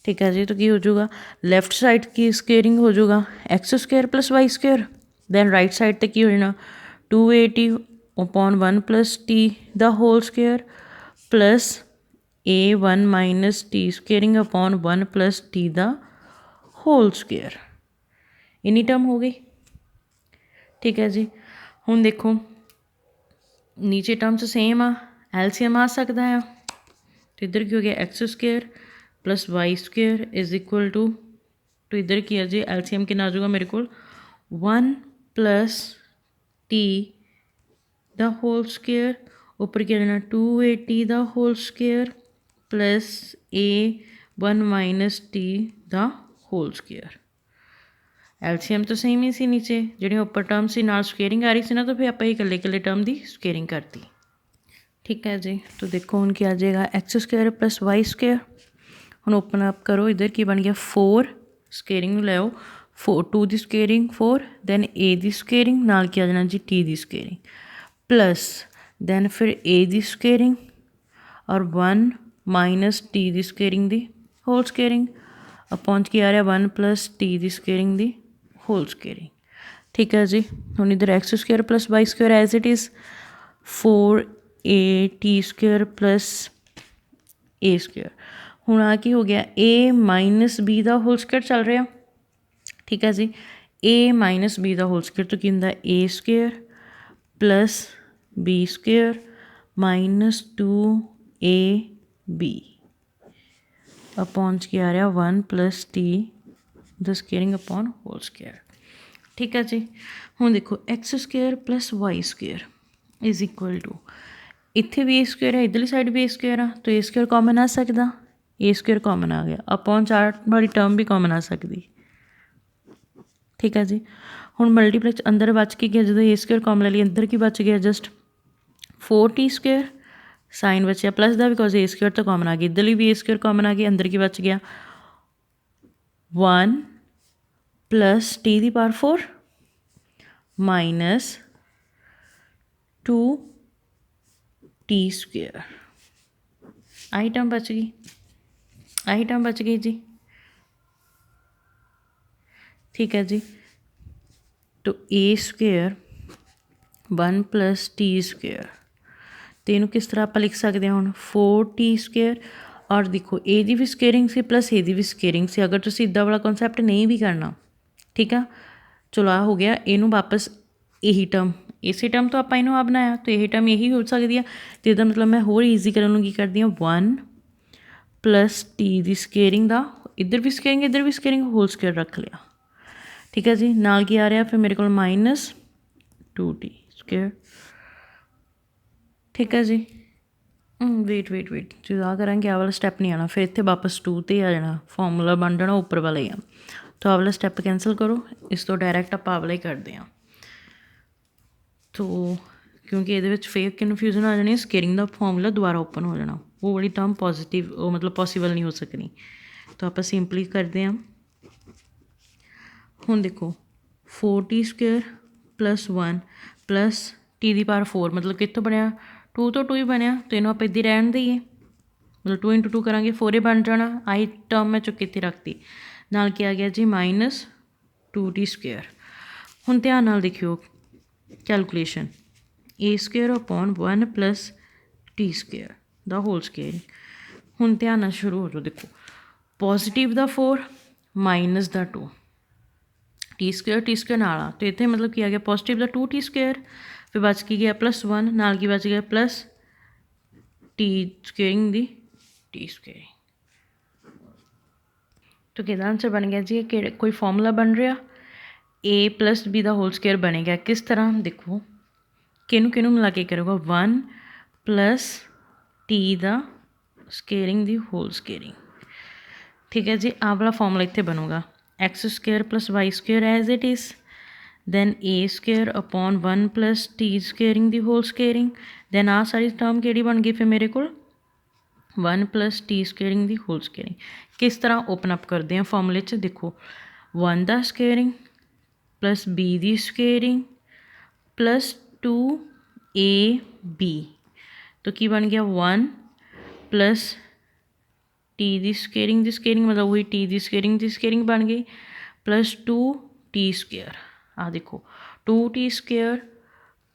ਠੀਕ ਹੈ ਜੀ। ਤਾਂ ਕੀ ਹੋ ਜਾਊਗਾ, ਲੈਫਟ ਸਾਈਡ ਕੀ ਸਕੇਅਰਿੰਗ ਹੋ ਜਾਊਗਾ x² + y², then right side 'ਤੇ ਕੀ ਹੋ ਜਾਣਾ 280 ਅਪੋਨ 1 + t ਦਾ whole square plus a1 minus t squaring upon 1 + t ਦਾ ਹੋਲ ਸਕੁਏਅਰ। ਇੰਨੀ ਟਰਮ ਹੋ ਗਈ, ਠੀਕ ਹੈ ਜੀ। ਹੁਣ ਦੇਖੋ ਨੀਚੇ ਟਰਮਸ ਸੇਮ ਆ, ਐਲਸੀਐਮ ਆ ਸਕਦਾ ਆ, ਅਤੇ ਇੱਧਰ ਕੀ ਹੋ ਗਿਆ x² + y² = ਟੂ ਇੱਧਰ ਕੀ ਹੈ ਜੀ ਐਲਸੀਐਮ ਕਿੰਨਾ ਆ ਜਾਊਗਾ ਮੇਰੇ ਕੋਲ 1 + t ਦਾ ਹੋਲ ਸਕੁਏਅਰ, ਉੱਪਰ ਕੀ ਆ ਜਾਣਾ 280 ਦਾ whole square plus a1 minus t ਦਾ ਹੋਲ ਸਕੁਏਅਰ। ਐਲਸੀਐਮ ਤਾਂ ਸੇਮ ਹੀ ਸੀ, ਨੀਚੇ ਜਿਹੜੀਆਂ ਉੱਪਰ ਟਰਮ ਸੀ ਨਾਲ ਸਕੇਅਰਿੰਗ ਆ ਰਹੀ ਸੀ ਨਾ, ਤਾਂ ਫਿਰ ਆਪਾਂ ਇਹ ਇਕੱਲੇ ਇਕੱਲੇ ਟਰਮ ਦੀ ਸਕੇਅਰਿੰਗ ਕਰਤੀ, ਠੀਕ ਹੈ ਜੀ। ਤਾਂ ਦੇਖੋ ਹੁਣ ਕੀ ਆ ਜਾਏਗਾ x² + y²। ਹੁਣ ਓਪਨ ਅਪ ਕਰੋ, ਇੱਧਰ ਕੀ ਬਣ ਗਿਆ 4, ਸਕੇਅਰਿੰਗ ਨੂੰ ਲੈ ਆਓ 2 ਦੀ ਸਕੇਅਰਿੰਗ 4, ਦੈਨ a ਦੀ ਸਕੇਅਰਿੰਗ ਨਾਲ ਕੀ ਆ ਜਾਣਾ ਜੀ t ਦੀ ਸਕੇਅਰਿੰਗ ਪਲਸ ਦੈਨ ਫਿਰ a ਦੀ ਸਕੇਅਰਿੰਗ ਔਰ 1 ਮਾਈਨਸ t ਦੀ ਸਕੇਅਰਿੰਗ ਦੀ ਹੋਲ ਸਕੇਅਰਿੰਗ ਅਪੋਨ ਕੀ ਆ ਰਿਹਾ 1 + t ਦੀ ਸਕੇਅਰਿੰਗ ਦੀ ਹੋਲ ਸਕੇਅਰਿੰਗ, ਠੀਕ ਹੈ ਜੀ। ਹੁਣ ਇੱਧਰ x² + y² as it is 4at² + a²। ਹੁਣ ਆ ਕੀ ਹੋ ਗਿਆ a ਮਾਈਨਸ b ਦਾ ਹੋਲ ਸਕੁਏਅਰ ਚੱਲ ਰਿਹਾ, ਠੀਕ ਹੈ ਜੀ। a ਮਾਈਨਸ b ਦਾ ਹੋਲ ਸਕੁਏਅਰ ਤੋਂ ਕੀ ਹੁੰਦਾ a² + b² minus 2ab upon ਕੀ ਆ ਰਿਹਾ 1 + t ਦਾ ਸਕੇਅਰਿੰਗ ਅਪੋਨ ਹੋਲ ਸਕੁਏਅਰ, ਠੀਕ ਹੈ ਜੀ। ਹੁਣ ਦੇਖੋ x² + y² = ਇੱਥੇ ਵੀ a² ਹੈ, ਇੱਧਰਲੀ ਸਾਈਡ ਵੀ a² ਆ, ਤਾਂ a² ਕਾਮਨ ਆ ਸਕਦਾ, a² ਕਾਮਨ ਆ ਗਿਆ, ਅਪੋਨ 4 ਵਾਲੀ ਟਰਮ ਵੀ ਕਾਮਨ ਆ ਸਕਦੀ, ਠੀਕ ਹੈ ਜੀ। ਹੁਣ ਮਲਟੀਪਲੈਕਸ ਅੰਦਰ ਬਚ ਕੇ ਗਿਆ, ਜਦੋਂ a² ਕਾਮਨ ਲੈ ਲਈ ਅੰਦਰ ਕੀ ਬਚ ਗਿਆ ਜਸਟ 4t², ਸਾਈਨ ਬਚਿਆ ਪਲੱਸ ਦਾ ਬਿਕੋਜ਼ a² ਤੋਂ ਕਾਮਨ ਆ ਗਈ, ਇੱਧਰਲੀ ਵੀ a² ਕਾਮਨ ਆ ਗਈ, ਅੰਦਰ ਕੀ ਬਚ ਗਿਆ 1 + t ਦੀ ਪਾਵਰ 4 ਮਾਈਨਸ 2t², ਆਹੀ ਟਰਮ ਬਚ ਗਈ, ਆਹੀ ਟਰਮ ਬਚ ਗਈ ਜੀ, ਠੀਕ ਹੈ ਜੀ। ਤੋ a² 1 + t², ਅਤੇ ਇਹਨੂੰ ਕਿਸ ਤਰ੍ਹਾਂ ਆਪਾਂ ਲਿਖ ਸਕਦੇ ਹਾਂ ਹੁਣ 4t², ਔਰ ਦੇਖੋ a the we ਸਕੇਅਰਿੰਗ C plus a ਦੀ ਵੀ ਸਕੇਅਰਿੰਗ ਸੀ। ਅਗਰ ਤੁਸੀਂ ਇੱਦਾਂ ਵਾਲਾ ਕੌਨਸੈਪਟ ਨਹੀਂ ਵੀ ਕਰਨਾ, ਠੀਕ ਆ, ਚਲੋ ਆ ਹੋ ਗਿਆ, ਇਹਨੂੰ ਵਾਪਸ ਇਹੀ ਟਰਮ ਇਸੇ ਟਰਮ ਤੋਂ ਆਪਾਂ ਇਹਨੂੰ ਆ ਬਣਾਇਆ, ਤਾਂ ਇਹ ਟਰਮ ਇਹੀ ਹੋ ਸਕਦੀ ਆ, ਅਤੇ ਇਹਦਾ ਮਤਲਬ ਮੈਂ ਹੋਰ ਈਜ਼ੀ ਕਰਨ ਨੂੰ ਕੀ ਕਰਦੀ ਹਾਂ 1 + t ਦੀ ਸਕੇਅਰਿੰਗ ਦਾ, ਇੱਧਰ ਵੀ ਸਕੇਅਰਿੰਗ ਇੱਧਰ ਵੀ ਸਕੇਅਰਿੰਗ ਹੋਲ ਸਕੁਏਅਰ ਰੱਖ ਲਿਆ, ਠੀਕ ਹੈ ਜੀ। ਨਾਲ ਕੀ ਆ ਰਿਹਾ ਫਿਰ ਮੇਰੇ ਕੋਲ ਮਾਈਨਸ 2t², ਠੀਕ ਹੈ ਜੀ। ਵੇਟ ਜਦੋਂ ਆ ਕਰਾਂਗੇ ਆਹ ਵਾਲਾ ਸਟੈਪ ਨਹੀਂ ਆਉਣਾ, ਫਿਰ ਇੱਥੇ ਵਾਪਸ 2 'ਤੇ ਆ ਜਾਣਾ, ਫਾਰਮੂਲਾ ਬਣ ਜਾਣਾ ਉੱਪਰ ਵਾਲਾ ਹੀ ਆ, ਤਾਂ ਆਹ ਵਾਲਾ ਸਟੈਪ ਕੈਂਸਲ ਕਰੋ, ਇਸ ਤੋਂ ਡਾਇਰੈਕਟ ਆਪਾਂ ਆਹ ਵਾਲਾ ਹੀ ਕਰਦੇ ਹਾਂ। तो क्योंकि ये फेक कन्फ्यूजन आ जानी, स्केयरिंग का फॉर्मूला दोबारा ओपन हो जाना, वो वाली टर्म पॉजिटिव मतलब पॉसीबल नहीं हो सकनी। तो आप सिंपली करते हैं। हुण देखो 4t² + 1 + t⁴ मतलब कितों बनया 2 तो 2 ही बनया, तो इन्हों आप इद्दां रहन दईए, मतलब 2 × 2 करांगे 4 ही बन जाना। आई टर्म मैं चुक इत्थे रखती, नाल क्या आ गया जी -2t²। हुण ध्यान नाल देखियो calculation a² upon 1 + t² the whole square. हुण ध्यान नाल शुरू हो जाओ, देखो पॉजिटिव दा 4 माइनस दा 2 t² नाल आ, तो इत्थे मतलब की आ गया पॉजिटिव दा 2t², फिर बच की गया +1 नाल की बच गया प्लस t² दी t²। तो किहदा आंसर बन गया जी, कि कोई फॉर्मूला बन रहा a + b the whole square बनेगा किस तरह, देखो किनू किनू मिला के करूँगा 1 + t the squaring the whole squaring. ठीक है जी, आ वाला फॉर्मूला इत्थे बनूगा x² + y² as it is, then a² upon 1 + t squaring the whole squaring, then आ सारी टर्म किहड़ी बन गई फिर मेरे को 1 + t squaring the whole squaring. किस तरह ओपन अप करते हैं फॉर्मूले च, देखो 1 the squaring + b the squaring + 2ab, तो की बन गया 1 + t दी स्केयरिंग मतलब वही t दी स्केयरिंग बन गई + 2t²। आ देखो 2t²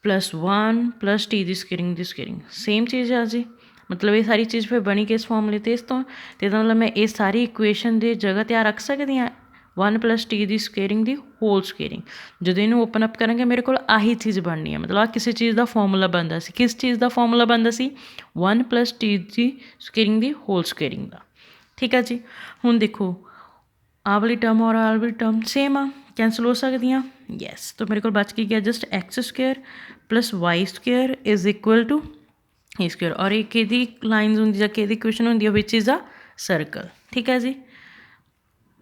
+ 1 + t the squaring same चीज़ आ जी, मतलब ये सारी चीज़ फिर बनी किस फॉर्मूले ते इस तो मतलब मैं ये सारी इक्वेशन की जगह तैयार रख सकती हाँ 1 + t the squaring the whole squaring. जो इन्हू ओपन अप करेंगे मेरे को आही चीज़ बननी है, मतलब आ किसी चीज़ का फॉर्मूला बनता सी, किस चीज़ का फॉर्मूला बनता सी 1 + t the squaring the whole squaring का। ठीक है जी, हुण देखो आ वाली टर्म और आ वाली टर्म सेम आ, कैंसल हो सकती हैं, यस। तो मेरे को बच के गया जस्ट x² + y² = a², और एक यदी लाइन्स होंगी या कि इक्वेशन होंगी विच इज़ अ सर्कल। ठीक है जी,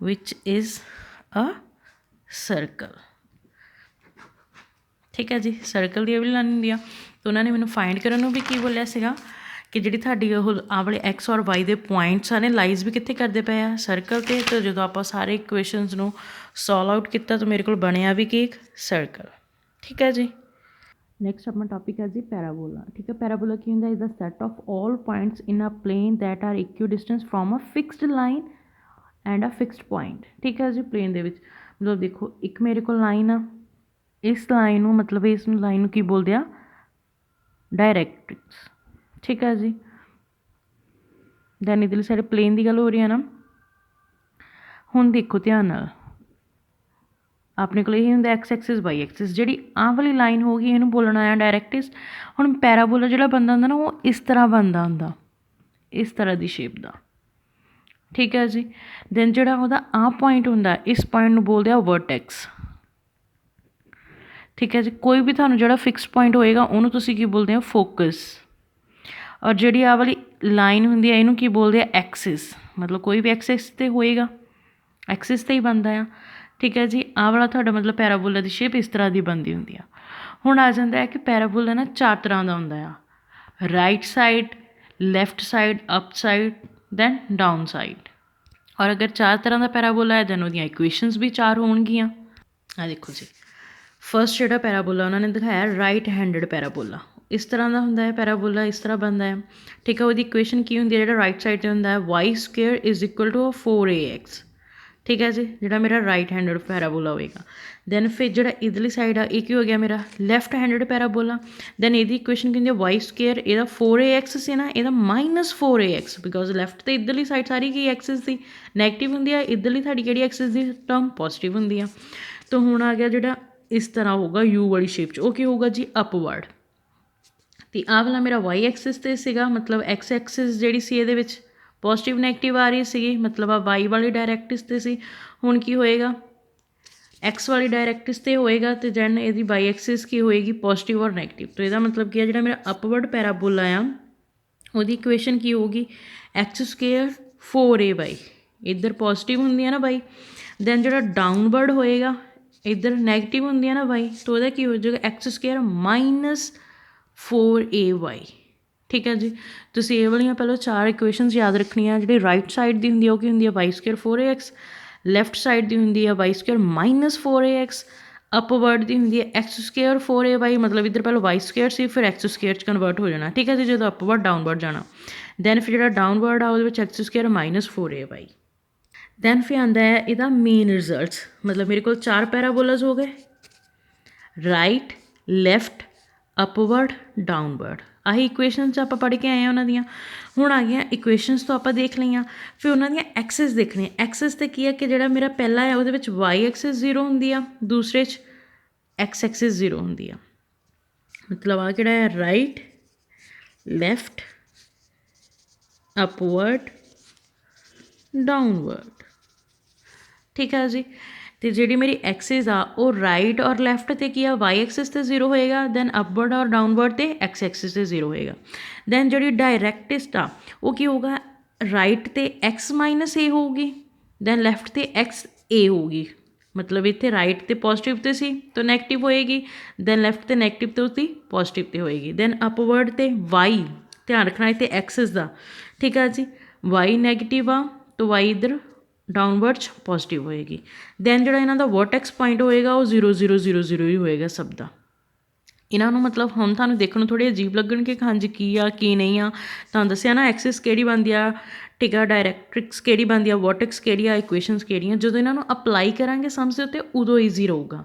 विच इज़ अ सर्कल। ठीक है जी, सर्कल दी भी लाइन होंगी, तो उन्होंने मैंने फाइंड करने भी की बोलिया सीगा कि जी साड़ी आ वाले x और y के पॉइंट्स ने लाइज भी कितने करते पे आ सर्कल पर। तो जो आप सारे इक्वेशनस नू सॉल्व आउट किया तो मेरे को बनया भी कि एक सर्कल। ठीक है जी, नैक्सट अपना टॉपिक है जी पैराबोला। ठीक है, पैराबोला की होंगे is the set of all points in a plane that are equidistance from a fixed line and a fixed point. ठीक है जी, प्लेन दे विच मतलब देखो एक मेरे को लाइन आ, इस लाइन नू मतलब इस लाइन नू की बोलते हैं डायरैक्ट्रिक्स। ठीक है जी, दैन इधरली साइड प्लेन की गल हो रही है ना। हुण देखो ध्यान नाल अपने को यही होंगे x एक्सिस y एक्सिस, जी आ वाली लाइन होगी इन्हू बोलना है डायरैक्ट्रिक्स। हुण पैराबोला जो बनता होंगे ना वो इस तरह बनता होंगे, इस तरह की शेप का। ठीक है जी, दैन जो आ पॉइंट होंगे इस पॉइंट बोलते हैं वर्टेक्स। ठीक है जी, कोई भी थानू जो फिक्स पॉइंट होएगा उन्होंने तुसी की बोलते हो फोकस, और जी आ वाली लाइन होंगी है इनू की बोलते हैं एक्सिस, मतलब कोई भी एक्सिस तो होएगा, एक्सिस तो ही बनता है। ठीक है जी, आ वाला थोड़ा मतलब पैराबोला की शेप इस तरह की बनती होंगी है। हुण आ जाता है कि पैराबोला ना 4 तरह का होंगे आ, right side, left side, up side, then down side. और अगर 4 तरह का पैराबोला है दैन वो इक्वेशनस भी 4 होणगियां। आ देखो जी, फर्स्ट जो पैराबोला उन्होंने दिखाया राइट हैंडिड पैराबोला, इस तरह का होंगे है पैराबोला, इस तरह बनता है। ठीक है, वो इक्वेशन की होंगी है जो राइट साइड से होंगे y² = 4ax। ठीक है जी, जो मेरा राइट हैंडिड पैराबोला होएगा। दैन फिर जो इधरली साइड आ एक हो गया मेरा लैफ्ट हैंडिड पैराबोला। दैन ये इक्वेशन की होंगी y², यदा 4ax से ना यदा -4ax, बिकॉज लैफ्ट तो इधरली साइड सारी की एक्सिस की नैगेटिव होंगी है, इधरली साड़ी कि एक्सिस की टर्म पॉजिटिव होंगी है। तो हुण आ गया जो इस तरह होगा u वाली शेप च, ओके होगा जी अपवर्ड। तो आ वाला मेरा y एक्सिस ते सीगा, मतलब x एक्सिस जी सी ये पॉजिटिव नैगेटिव आ रही सी, मतलब आ y वाली डायरैक्टिस ते सी। हुण की होएगा x वाली डायरैक्टिस ते होएगा, तो दैन ये y एक्सिस की होएगी पॉजिटिव और नैगेटिव। तो यदा मतलब कि जो मेरा अपवर्ड पैराबोला आ वो इक्वेशन की होगी x² 4ay, इधर पॉजिटिव होंगी है ना बाई। दैन जो डाउनवर्ड होएगा ਇੱਧਰ ਨੈਗੇਟਿਵ ਹੁੰਦੀ ਹੈ ਨਾ y, ਤਾਂ ਉਹਦਾ ਕੀ ਹੋ ਜਾਏਗਾ ਐਕਸ ਸਕੁਏਅਰ ਮਾਈਨਸ 4ay। ਠੀਕ ਹੈ ਜੀ। ਤੁਸੀਂ ਇਹ ਵਾਲੀਆਂ ਪਹਿਲਾਂ 4 ਇਕੁਏਸ਼ਨਸ ਯਾਦ ਰੱਖਣੀਆਂ। ਜਿਹੜੀ ਰਾਈਟ ਸਾਈਡ ਦੀ ਹੁੰਦੀ ਹੈ ਉਹ ਕੀ ਹੁੰਦੀ ਹੈ y square 4ax, left side ਦੀ ਹੁੰਦੀ ਹੈ y square minus 4ax, upward ਦੀ ਹੁੰਦੀ ਹੈ ਐਕਸ ਸਕੁਏਅਰ 4ay, ਮਤਲਬ ਇੱਧਰ ਪਹਿਲਾਂ y ਸਕੁਏਅਰ ਸੀ ਫਿਰ ਐਕਸ ਸਕੁਏਅਰ 'ਚ ਕਨਵਰਟ ਹੋ ਜਾਣਾ। ਠੀਕ ਹੈ ਜੀ, ਜਦੋਂ ਅਪਵਰਡ ਡਾਊਨਵਰਡ ਜਾਣਾ। ਦੈਨ ਫਿਰ ਜਿਹੜਾ ਡਾਊਨਵਰਡ ਆ ਉਹਦੇ ਵਿੱਚ X square minus 4ay। Then ਫਿਰ ਆਉਂਦਾ ਹੈ ਇਹਦਾ ਮੇਨ ਰਿਜ਼ਲਟਸ, ਮਤਲਬ ਮੇਰੇ ਕੋਲ 4 ਪੈਰਾਬੋਲਾਜ਼ ਹੋ ਗਏ, ਰਾਈਟ, ਲੈਫਟ, ਅਪਵਰਡ, ਡਾਊਨਵਰਡ। ਆਹੀ ਇਕੁਏਸ਼ਨਸ ਆਪਾਂ ਪੜ੍ਹ ਕੇ ਆਏ ਹਾਂ ਉਹਨਾਂ ਦੀਆਂ। ਹੁਣ ਆ ਗਈਆਂ ਇਕੁਏਸ਼ਨਸ ਤੋਂ ਆਪਾਂ ਦੇਖ ਲਈਆਂ, ਫਿਰ ਉਹਨਾਂ ਦੀਆਂ ਐਕਸਿਸ ਦੇਖਣੀਆਂ। ਐਕਸਿਸ 'ਤੇ ਕੀ ਹੈ ਕਿ ਜਿਹੜਾ ਮੇਰਾ ਪਹਿਲਾ ਹੈ ਉਹਦੇ ਵਿੱਚ y ਐਕਸਿਸ 0 ਹੁੰਦੀ ਆ, ਦੂਸਰੇ 'ਚ x ਐਕਸਿਸ 0 ਹੁੰਦੀ ਆ। ਮਤਲਬ ਆ ਕਿਹੜਾ ਹੈ ਰਾਈਟ, ਲੈਫਟ, ਅਪਵਰਡ, ਡਾਊਨਵਰਡ। ਠੀਕ ਹੈ ਜੀ। ਅਤੇ ਜਿਹੜੀ ਮੇਰੀ ਐਕਸਿਸ ਆ ਉਹ ਰਾਈਟ ਔਰ ਲੈਫਟ 'ਤੇ ਕੀ ਆ y ਐਕਸਿਸ 'ਤੇ 0 ਹੋਏਗਾ, ਦੈਨ ਅਪਵਰਡ ਔਰ ਡਾਊਨਵਰਡ 'ਤੇ x ਐਕਸਿਸ 'ਤੇ 0 ਹੋਏਗਾ। ਦੈਨ ਜਿਹੜੀ ਡਾਇਰੈਕਟਿਸਟ ਆ ਉਹ ਕੀ ਹੋਊਗਾ ਰਾਈਟ 'ਤੇ x ਮਾਈਨਸ a ਹੋਊਗੀ, ਦੈਨ ਲੈਫਟ 'ਤੇ x a ਹੋਊਗੀ। ਮਤਲਬ ਇੱਥੇ ਰਾਈਟ 'ਤੇ ਪੋਜ਼ੀਟਿਵ 'ਤੇ ਸੀ ਤਾਂ ਨੈਗੇਟਿਵ ਹੋਏਗੀ, ਦੈਨ ਲੈਫਟ 'ਤੇ ਨੈਗੇਟਿਵ 'ਤੇ ਉਸਦੀ ਪੋਜ਼ੀਟਿਵ 'ਤੇ ਹੋਏਗੀ। ਦੈਨ ਅਪਵਰਡ 'ਤੇ y, ਧਿਆਨ ਰੱਖਣਾ ਇੱਥੇ ਐਕਸਿਸ ਦਾ। ਠੀਕ ਆ ਜੀ, y ਨੈਗੇਟਿਵ ਆ ਤਾਂ y ਇੱਧਰ ਡਾਊਨਵਰਡ 'ਚ ਪੋਜ਼ੀਟਿਵ ਹੋਏਗੀ। ਦੈਨ ਜਿਹੜਾ ਇਹਨਾਂ ਦਾ ਵਰਟੈਕਸ ਪੁਆਇੰਟ ਹੋਏਗਾ ਉਹ 0 0 0 0 ਹੀ ਹੋਏਗਾ ਸਭ ਦਾ। ਇਹਨਾਂ ਨੂੰ ਮਤਲਬ ਹੁਣ ਤੁਹਾਨੂੰ ਦੇਖਣ ਨੂੰ ਥੋੜ੍ਹੇ ਅਜੀਬ ਲੱਗਣਗੇ ਕਿ ਹਾਂਜੀ ਕੀ ਆ ਕੀ ਨਹੀਂ ਆ। ਤੁਹਾਨੂੰ ਦੱਸਿਆ ਨਾ ਐਕਸਿਸ ਕਿਹੜੀ ਬਣਦੀ ਆ, ਠੀਕ ਆ, ਡਾਇਰੈਕਟ੍ਰਿਕਸ ਕਿਹੜੀ ਬਣਦੀ ਆ, ਵਰਟੈਕਸ ਕਿਹੜੀ ਆ, ਇਕੁਏਸ਼ਨਸ ਕਿਹੜੀਆਂ। ਜਦੋਂ ਇਹਨਾਂ ਨੂੰ ਅਪਲਾਈ ਕਰਾਂਗੇ ਸਮਝ ਦੇ ਉੱਤੇ ਉਦੋਂ ਈਜ਼ੀ ਰਹੂਗਾ।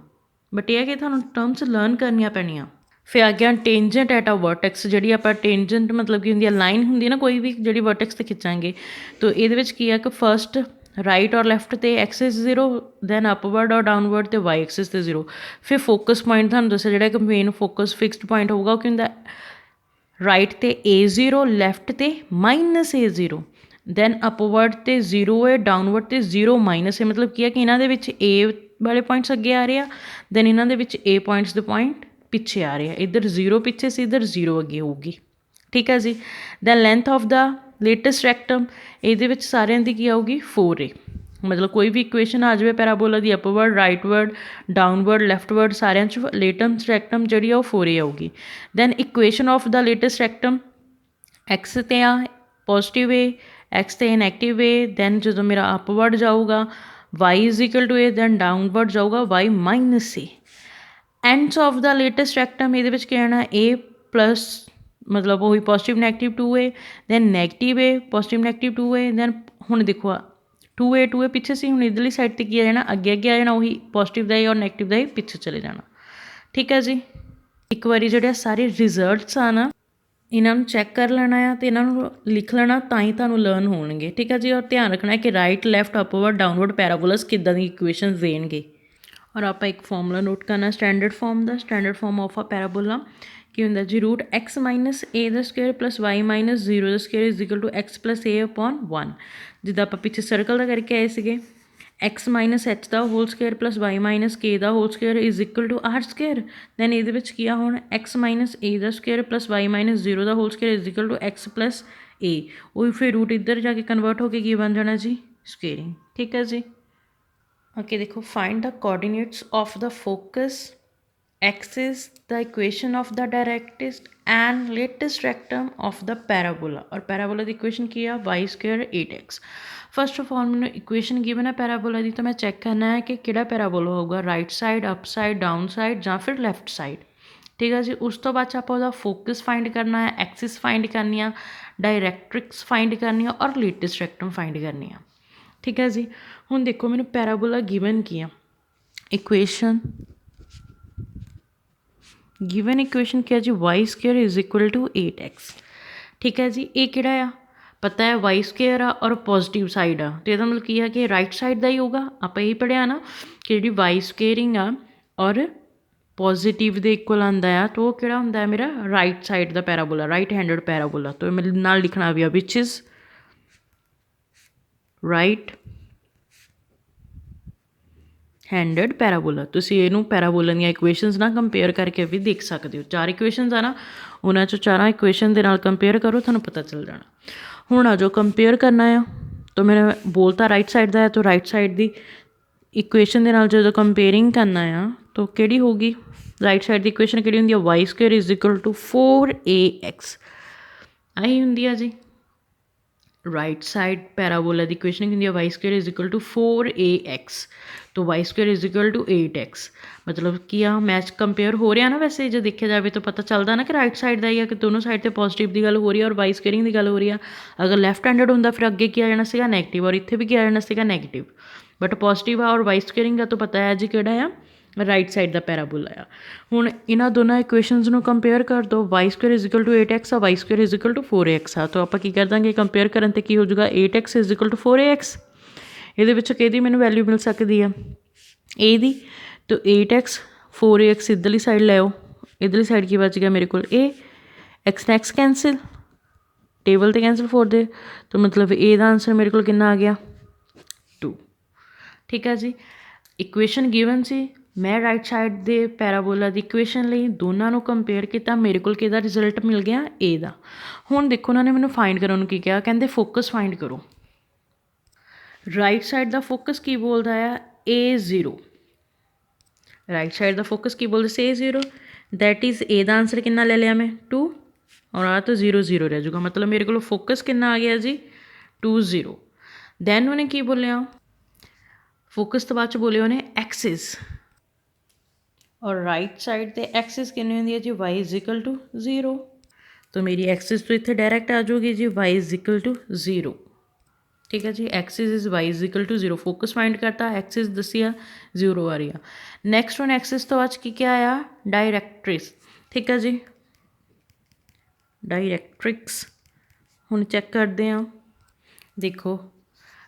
ਬਟ ਇਹ ਹੈ ਕਿ ਤੁਹਾਨੂੰ ਟਰਮਸ ਲਰਨ ਕਰਨੀਆਂ ਪੈਣੀਆਂ। ਫਿਰ ਆ ਗਿਆ ਟੇਂਜੈਂਟ ਐਟ ਆ ਵਰਟੈਕਸ। ਜਿਹੜੀ ਆਪਾਂ ਟੇਂਜੈਂਟ ਮਤਲਬ ਕੀ ਹੁੰਦੀ ਆ ਲਾਈਨ ਹੁੰਦੀ ਨਾ ਕੋਈ ਵੀ ਜਿਹੜੀ ਵਰਟੈਕਸ 'ਤੇ ਖਿੱਚਾਂਗੇ, ਤਾਂ ਇਹਦੇ ਵਿੱਚ ਕੀ ਆ ਕਿ ਫਸਟ ਰਾਈਟ ਔਰ ਲੈਫਟ 'ਤੇ ਐਕਸਿਸ 0, ਦੈਨ ਅਪਵਰਡ ਔਰ ਡਾਊਨਵਰਡ 'ਤੇ y ਐਕਸਿਸ 'ਤੇ 0। ਫਿਰ ਫੋਕਸ ਪੁਆਇੰਟ ਤੁਹਾਨੂੰ ਦੱਸਿਆ ਜਿਹੜਾ ਇੱਕ ਮੇਨ ਫੋਕਸ ਫਿਕਸਡ ਪੁਆਇੰਟ ਹੋਊਗਾ ਉਹ ਕੀ ਹੁੰਦਾ ਰਾਈਟ 'ਤੇ a0, ਲੈਫਟ 'ਤੇ ਮਾਈਨਸ a0, ਦੈਨ ਅਪਵਰਡ 'ਤੇ 0 ਹੈ, ਡਾਊਨਵਰਡ 'ਤੇ 0 ਮਾਈਨਸ ਹੈ। ਮਤਲਬ ਕੀ ਹੈ ਕਿ ਇਹਨਾਂ ਦੇ ਵਿੱਚ a ਵਾਲੇ ਪੁਆਇੰਟਸ ਅੱਗੇ ਆ ਰਹੇ ਆ, ਦੈਨ ਇਹਨਾਂ ਦੇ ਵਿੱਚ a ਪੁਆਇੰਟਸ ਦੇ ਪੁਆਇੰਟ ਪਿੱਛੇ ਆ ਰਹੇ ਆ। ਇੱਧਰ 0 ਪਿੱਛੇ ਸੀ, ਇੱਧਰ 0 ਅੱਗੇ ਹੋਊਗੀ। ਠੀਕ ਹੈ ਜੀ। Then length of the latus rectum, ਇਹਦੇ ਵਿੱਚ ਸਾਰਿਆਂ ਦੀ ਕੀ ਆਊਗੀ 4a। ਮਤਲਬ ਕੋਈ ਵੀ ਇਕੁਏਸ਼ਨ ਆ ਜਾਵੇ ਪੈਰਾਬੋਲਾ ਦੀ ਅਪਵਰਡ, ਰਾਈਟਵਰਡ, ਡਾਊਨਵਰਡ, ਲੈਫਟਵਰਡ, ਸਾਰਿਆਂ 'ਚ ਲੇਟੈਸਟ ਰੈਕਟਮ ਜਿਹੜੀ ਆ ਉਹ 4a ਆਊਗੀ। Then equation of the latus rectum x 'ਤੇ ਆ ਪੋਜ਼ੀਟਿਵ a, ਐਕਸ 'ਤੇ ਨੈਗੇਟਿਵ a, ਦੈਨ ਜਦੋਂ ਮੇਰਾ ਅਪਵਰਡ ਜਾਊਗਾ y is equal to a, then downward ਜਾਊਗਾ y minus a। Ends of the latus rectum ਇਹਦੇ ਵਿੱਚ ਕੀ ਆਉਣਾ a ਪਲੱਸ ਮਤਲਬ ਉਹੀ positive negative 2a, then negative a, positive negative 2a, then ਹੁਣ ਦੇਖੋ 2a ਪਿੱਛੇ ਸੀ, ਹੁਣ ਇੱਧਰਲੀ ਸਾਈਡ 'ਤੇ ਕੀ ਆ ਜਾਣਾ ਅੱਗੇ ਅੱਗੇ ਆ ਜਾਣਾ, ਉਹੀ ਪੋਜ਼ੀਟਿਵ ਦਾ ਹੀ ਔਰ ਨੈਗੇਟਿਵ ਦਾ ਹੀ ਪਿੱਛੇ ਚਲੇ ਜਾਣਾ। ਠੀਕ ਹੈ ਜੀ। ਇੱਕ ਵਾਰੀ ਜਿਹੜੇ ਸਾਰੇ ਰਿਜ਼ਲਟਸ ਆ ਨਾ ਇਹਨਾਂ ਨੂੰ ਚੈੱਕ ਕਰ ਲੈਣਾ ਆ ਅਤੇ ਇਹਨਾਂ ਨੂੰ ਲਿਖ ਲੈਣਾ, ਤਾਂ ਹੀ ਤੁਹਾਨੂੰ ਲਰਨ ਹੋਣਗੇ। ਠੀਕ ਹੈ ਜੀ। ਔਰ ਧਿਆਨ ਰੱਖਣਾ ਕਿ right, left, upward, downward parabolas ਕਿੱਦਾਂ ਦੀ ਇਕੁਏਸ਼ਨਸ ਦੇਣਗੇ। ਔਰ ਆਪਾਂ ਇੱਕ ਫਾਰਮੂਲਾ ਨੋਟ ਕਰਨਾ ਸਟੈਂਡਰਡ ਫਾਰਮ ਦਾ। Standard form of a parabola ਕੀ ਹੁੰਦਾ ਜੀ, ਰੂਟ x ਮਾਈਨਸ a ਦਾ ਸਕੁਏਅਰ ਪਲੱਸ y ਮਾਈਨਸ 0 ਦਾ square is equal to x plus a upon 1। ਜਿੱਦਾਂ ਆਪਾਂ ਪਿੱਛੇ ਸਰਕਲ ਦਾ ਕਰਕੇ ਆਏ ਸੀਗੇ, x ਮਾਈਨਸ h ਦਾ whole square plus y minus k ਦਾ whole square is equal to r square. Then ਇਹਦੇ ਵਿੱਚ ਕੀ ਆ ਹੁਣ x ਮਾਈਨਸ a ਦਾ ਸਕੁਏਅਰ ਪਲੱਸ y ਮਾਈਨਸ 0 ਦਾ whole square is equal to x plus a। ਉਹੀ ਫਿਰ ਰੂਟ ਇੱਧਰ ਜਾ ਕੇ ਕਨਵਰਟ ਹੋ ਕੇ ਕੀ ਬਣ ਜਾਣਾ ਜੀ ਸਕੁਏਅਰਿੰਗ। ਠੀਕ ਹੈ ਜੀ। ਅੱਗੇ ਦੇਖੋ, find the coordinates of the focus axis, the equation of the directest and latest rectum of the parabola। और parabola ਦੀ equation ਕੀ ਆ y square 8x। First of all ਮੈਨੂੰ ਇਕੁਏਸ਼ਨ ਗਿਵਨ ਹੈ ਪੈਰਾਬੋਲਾ ਦੀ, ਤਾਂ ਮੈਂ ਚੈੱਕ ਕਰਨਾ ਹੈ ਕਿ ਕਿਹੜਾ ਪੈਰਾਬੋਲਾ ਹੋਊਗਾ, right side, up side, down side ਜਾਂ ਫਿਰ ਲੈਫਟ ਸਾਈਡ। ਠੀਕ ਹੈ ਜੀ। ਉਸ ਤੋਂ ਬਾਅਦ 'ਚ ਆਪਾਂ ਉਹਦਾ ਫੋਕਸ ਫਾਈਂਡ ਕਰਨਾ ਹੈ, ਐਕਸਿਸ ਫਾਈਂਡ ਕਰਨੀ ਆ, ਡਾਇਰੈਕਟ੍ਰਿਕਸ ਫਾਈਂਡ ਕਰਨੀ ਆ ਔਰ ਲੇਟੈਸਟ ਰੈਕਟਮ ਫਾਈਂਡ ਕਰਨੀ ਆ। ਠੀਕ ਹੈ ਜੀ। ਹੁਣ ਦੇਖੋ ਮੈਨੂੰ ਪੈਰਾਬੋਲਾ ਗਿਵਨ ਕੀ ਆ, ਇਕੁਏਸ਼ਨ ਗਿਵਨ ਇਕੁਏਸ਼ਨ ਕੀ ਆ ਜੀ, y square is equal to 8x। ਠੀਕ ਹੈ ਜੀ। ਇਹ ਕਿਹੜਾ ਆ ਪਤਾ ਹੈ y ਸਕੁਏਅਰ ਆ ਔਰ ਪੋਜ਼ੀਟਿਵ ਸਾਈਡ ਆ, ਅਤੇ ਇਹਦਾ ਮਤਲਬ ਕੀ ਆ ਕਿ ਰਾਈਟ ਸਾਈਡ ਦਾ ਹੀ ਹੋਊਗਾ। ਆਪਾਂ ਇਹ ਪੜ੍ਹਿਆ ਨਾ ਕਿ ਜਿਹੜੀ y ਸਕੁਏਅਰਿੰਗ ਆ ਔਰ ਪੋਜ਼ੀਟਿਵ ਦੇ ਇਕੁਅਲ ਆਉਂਦਾ ਆ, ਤਾਂ ਉਹ ਕਿਹੜਾ ਹੁੰਦਾ ਹੈ ਮੇਰਾ ਰਾਈਟ ਸਾਈਡ ਦਾ ਪੈਰਾਬੋਲਾ, ਰਾਈਟ ਹੈਂਡਡ ਪੈਰਾਬੋਲਾ। ਤਾਂ ਮੇਰੇ ਨਾਲ ਲਿਖਣਾ ਵੀ ਆ ਵਿਚ ਇਜ਼ ਰਾਈਟ ਹੈਂਡਡ ਪੈਰਾਬੋਲਾ। ਤੁਸੀਂ ਇਹਨੂੰ ਪੈਰਾਬੋਲਾ ਦੀਆਂ ਇਕੁਏਸ਼ਨਸ ਨਾਲ ਕੰਪੇਅਰ ਕਰਕੇ ਵੀ ਦੇਖ ਸਕਦੇ ਹੋ। 4 ਇਕੁਏਸ਼ਨਸ ਆ ਨਾ, ਉਹਨਾਂ 'ਚੋਂ 4 ਇਕੁਏਸ਼ਨ ਦੇ ਨਾਲ ਕੰਪੇਅਰ ਕਰੋ, ਤੁਹਾਨੂੰ ਪਤਾ ਚੱਲ ਜਾਣਾ। ਹੁਣ ਆ ਜੋ ਕੰਪੇਅਰ ਕਰਨਾ ਆ, ਤਾਂ ਮੇਰਾ ਬੋਲ ਤਾਂ ਰਾਈਟ ਸਾਈਡ ਦਾ ਹੈ, ਤਾਂ ਰਾਈਟ ਸਾਈਡ ਦੀ ਇਕੁਏਸ਼ਨ ਦੇ ਨਾਲ ਜਦੋਂ ਕੰਪੇਅਰਿੰਗ ਕਰਨਾ ਆ ਤਾਂ ਕਿਹੜੀ ਹੋਊਗੀ, ਰਾਈਟ ਸਾਈਡ ਦੀ ਇਕੁਏਸ਼ਨ ਕਿਹੜੀ ਹੁੰਦੀ ਆ, y square is equal to 4ax ਆਹੀ ਹੁੰਦੀ ਆ ਜੀ। ਰਾਈਟ ਸਾਈਡ ਪੈਰਾਬੋਲਾ ਦੀ ਇਕੁਏਸ਼ਨ ਕੀ ਹੁੰਦੀ ਆ, y square is equal to 4ax ਤੋਂ y square is equal to 8x। ਮਤਲਬ ਕੀ ਆ, ਮੈਚ ਕੰਪੇਅਰ ਹੋ ਰਿਹਾ ਨਾ, ਵੈਸੇ ਜੇ ਦੇਖਿਆ ਜਾਵੇ ਤਾਂ ਪਤਾ ਚੱਲਦਾ ਨਾ ਕਿ ਰਾਈਟ ਸਾਈਡ ਦਾ ਹੀ ਆ, ਕਿ ਦੋਨੋਂ ਸਾਈਡ 'ਤੇ ਪੋਜ਼ੀਟਿਵ ਦੀ ਗੱਲ ਹੋ ਰਹੀ ਆ ਔਰ ਵਾਈ ਸਕੁਏਅਰਿੰਗ ਦੀ ਗੱਲ ਹੋ ਰਹੀ ਆ। ਅਗਰ ਲੈਫਟ ਹੈਂਡਡ ਹੁੰਦਾ ਫਿਰ ਅੱਗੇ ਕੀ ਆ ਜਾਣਾ ਸੀਗਾ, ਨੈਗੇਟਿਵ, ਔਰ ਇੱਥੇ ਵੀ ਕੀ ਆ ਜਾਣਾ ਸੀਗਾ, ਨੈਗੇਟਿਵ। ਬਟ ਪੋਜ਼ੀਟਿਵ ਆ ਔਰ ਵਾਈ ਸਕੁਏਅਰਿੰਗ ਆ ਤਾਂ ਪਤਾ ਹੈ ਜੀ ਕਿਹੜਾ ਆ, ਰਾਈਟ ਸਾਈਡ ਦਾ ਪੈਰਾਬੋਲਾ ਆ। ਹੁਣ ਇਹਨਾਂ ਦੋਨਾਂ ਇਕੁਏਸ਼ਨਸ ਨੂੰ ਕੰਪੇਅਰ ਕਰ ਦਿਓ, y square is equal to 8x ਆ, y square is equal to 4ax ਆ। ਤਾਂ ਆਪਾਂ ਕੀ ਕਰ ਦਾਂਗੇ, ਕੰਪੇਅਰ ਕਰਨ 'ਤੇ ਕੀ ਹੋ ਜਾਊਗਾ, 8x is equal to 4ax। ਇਹਦੇ ਵਿੱਚ ਕਿਹਦੀ ਮੈਨੂੰ ਵੈਲਿਊ ਮਿਲ ਸਕਦੀ ਆ, a ਦੀ। ਤਾਂ 8x 4ax ਇੱਧਰਲੀ ਸਾਈਡ ਲੈ ਆਓ, ਇੱਧਰਲੀ ਸਾਈਡ ਕੀ ਬਚ ਗਿਆ ਮੇਰੇ ਕੋਲ, a x next cancel, table 'ਤੇ ਕੈਂਸਲ 4 ਦੇ, ਤਾਂ ਮਤਲਬ a ਦਾ ਆਂਸਰ ਮੇਰੇ ਕੋਲ ਕਿੰਨਾ ਆ ਗਿਆ, 2। ਠੀਕ ਹੈ ਜੀ, ਇਕੁਏਸ਼ਨ ਗਿਵਨ ਸੀ, ਮੈਂ ਰਾਈਟ ਸਾਈਡ ਦੇ ਪੈਰਾਬੋਲਾ ਦੀ ਇਕੁਏਸ਼ਨ ਲਈ ਦੋਨਾਂ ਨੂੰ ਕੰਪੇਅਰ ਕੀਤਾ, ਮੇਰੇ ਕੋਲ ਕਿਹਦਾ ਰਿਜ਼ਲਟ ਮਿਲ ਗਿਆ, a ਦਾ। ਹੁਣ ਦੇਖੋ ਉਹਨਾਂ ਨੇ ਮੈਨੂੰ ਫਾਈਂਡ ਕਰਨ ਨੂੰ ਕੀ ਕਿਹਾ, ਕਹਿੰਦੇ ਫੋਕਸ ਫਾਈਂਡ ਕਰੋ। ਰਾਈਟ ਸਾਈਡ ਦਾ ਫੋਕਸ ਕੀ ਬੋਲਦਾ ਆ, a0। ਰਾਈਟ ਸਾਈਡ ਦਾ ਫੋਕਸ ਕੀ ਬੋਲਦਾ ਸੀ, a0। That is a the answer ਕਿੰਨਾ ਲੈ ਲਿਆ ਮੈਂ, 2, ਔਰ ਆਹ ਤਾਂ 0 0 ਰਹਿ ਜਾਊਗਾ। ਮਤਲਬ ਮੇਰੇ ਕੋਲ ਫੋਕਸ ਕਿੰਨਾ ਆ ਗਿਆ ਜੀ, 2 0। ਦੈਨ ਉਹਨੇ ਕੀ ਬੋਲਿਆ, ਫੋਕਸ ਤੋਂ ਬਾਅਦ 'ਚ ਬੋਲਿਆ ਉਹਨੇ ਐਕਸਿਸ, ਔਰ ਰਾਈਟ ਸਾਈਡ 'ਤੇ ਐਕਸਿਸ ਕਿੰਨੀ ਹੁੰਦੀ ਹੈ ਜੀ, y ਇਜ਼ ਇਕਲ ਟੂ 0। ਤਾਂ ਮੇਰੀ ਐਕਸਿਸ ਤੋਂ ਇੱਥੇ ਡਾਇਰੈਕਟ ਆ ਜਾਊਗੀ ਜੀ, y ਇਜ਼ ਇਕਲ ਟੂ 0। ਠੀਕ ਹੈ ਜੀ, axis is y is equal to 0। Focus find ਕਰਤਾ, ਐਕਸਿਸ ਦੱਸੀ ਆ 0 ਆ ਰਹੀ ਆ। ਨੈਕਸਟ ਹੁਣ ਐਕਸਿਸ ਤੋਂ ਬਾਅਦ ਕੀ ਕਿਹਾ ਆ, ਡਾਇਰੈਕਟ੍ਰਿਕਸ। ਠੀਕ ਹੈ ਜੀ, ਡਾਇਰੈਕਟ੍ਰਿਕਸ ਹੁਣ ਚੈੱਕ ਕਰਦੇ ਹਾਂ। ਦੇਖੋ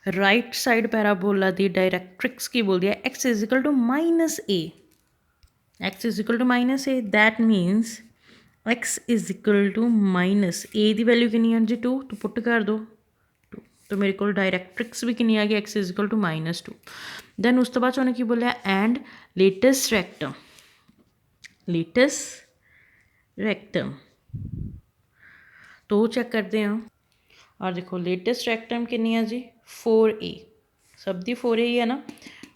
ਰਾਈਟ ਸਾਈਡ ਪੈਰਾਬੋਲਾ ਦੀ ਡਾਇਰੈਕਟ੍ਰਿਕਸ ਕੀ ਬੋਲਦੀ ਹੈ, x is equal to -a। x is equal to -a, that means x is equal to -a ਦੀ ਵੈਲਿਊ ਕਿੰਨੀ ਹੈ ਜੀ, 2। ਤੋਂ ਪੁੱਟ ਕਰ ਦਿਓ 2, ਤਾਂ ਮੇਰੇ ਕੋਲ ਡਾਇਰੈਕਟ੍ਰਿਕਸ ਵੀ ਕਿੰਨੀ ਆ ਗਈ, x is equal to -2। Then ਉਸ ਤੋਂ ਬਾਅਦ ਉਹਨੇ ਕੀ ਬੋਲਿਆ, and latus rectum, latest rectum ਤੋਂ ਚੈੱਕ ਕਰਦੇ ਹਾਂ। ਔਰ ਦੇਖੋ ਲੇਟੈਸਟ ਰੈਕਟਮ ਕਿੰਨੀ ਆ ਜੀ, 4a। ਸਭ ਦੀ 4a ਹੀ ਹੈ ਨਾ,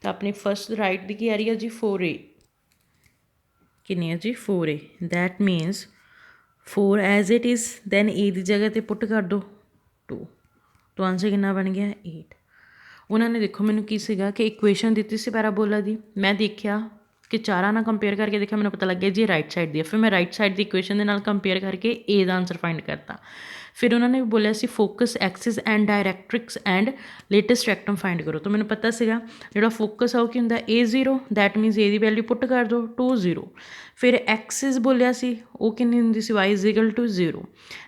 ਤਾਂ ਆਪਣੀ ਫਸਟ ਰਾਈਟ ਦੀ ਕੀ ਆ ਰਹੀ ਹੈ ਜੀ, 4a ਕਿੰਨੀ ਹੈ ਜੀ, 4a। That means 4 as it is, then a ਦੀ ਜਗ੍ਹਾ 'ਤੇ ਪੁੱਟ ਕਰ ਦਿਓ 2, ਤਾਂ ਆਂਸਰ ਕਿੰਨਾ ਬਣ ਗਿਆ, 8। ਉਹਨਾਂ ਨੇ ਦੇਖੋ ਮੈਨੂੰ ਕੀ ਸੀਗਾ ਕਿ ਇਕੁਏਸ਼ਨ ਦਿੱਤੀ ਸੀ ਪੈਰਾਬੋਲਾ ਦੀ, ਮੈਂ ਦੇਖਿਆ ਕਿ ਚਾਰਾਂ ਨਾਲ ਕੰਪੇਅਰ ਕਰਕੇ ਦੇਖਿਆ, ਮੈਨੂੰ ਪਤਾ ਲੱਗਿਆ ਜੀ ਰਾਈਟ ਸਾਈਡ ਦੀ ਹੈ। ਫਿਰ ਮੈਂ ਰਾਈਟ ਸਾਈਡ ਦੀ ਇਕੁਏਸ਼ਨ ਦੇ ਨਾਲ ਕੰਪੇਅਰ ਕਰਕੇ a ਦਾ ਆਂਸਰ ਫਾਈਂਡ ਕਰਤਾ। ਫਿਰ ਉਹਨਾਂ ਨੇ ਬੋਲਿਆ ਸੀ focus, axis and directrix and latus rectum find ਕਰੋ। ਤਾਂ ਮੈਨੂੰ ਪਤਾ ਸੀਗਾ ਜਿਹੜਾ ਫੋਕਸ ਆ ਉਹ ਕੀ ਹੁੰਦਾ, a0, ਦੈਟ ਮੀਨਸ a ਦੀ ਵੈਲਿਊ ਪੁੱਟ ਕਰ ਦਿਓ 2 0। ਫਿਰ ਐਕਸਿਸ ਬੋਲਿਆ ਸੀ ਉਹ ਕਿੰਨੀ ਹੁੰਦੀ ਸੀ, y is equal to 0।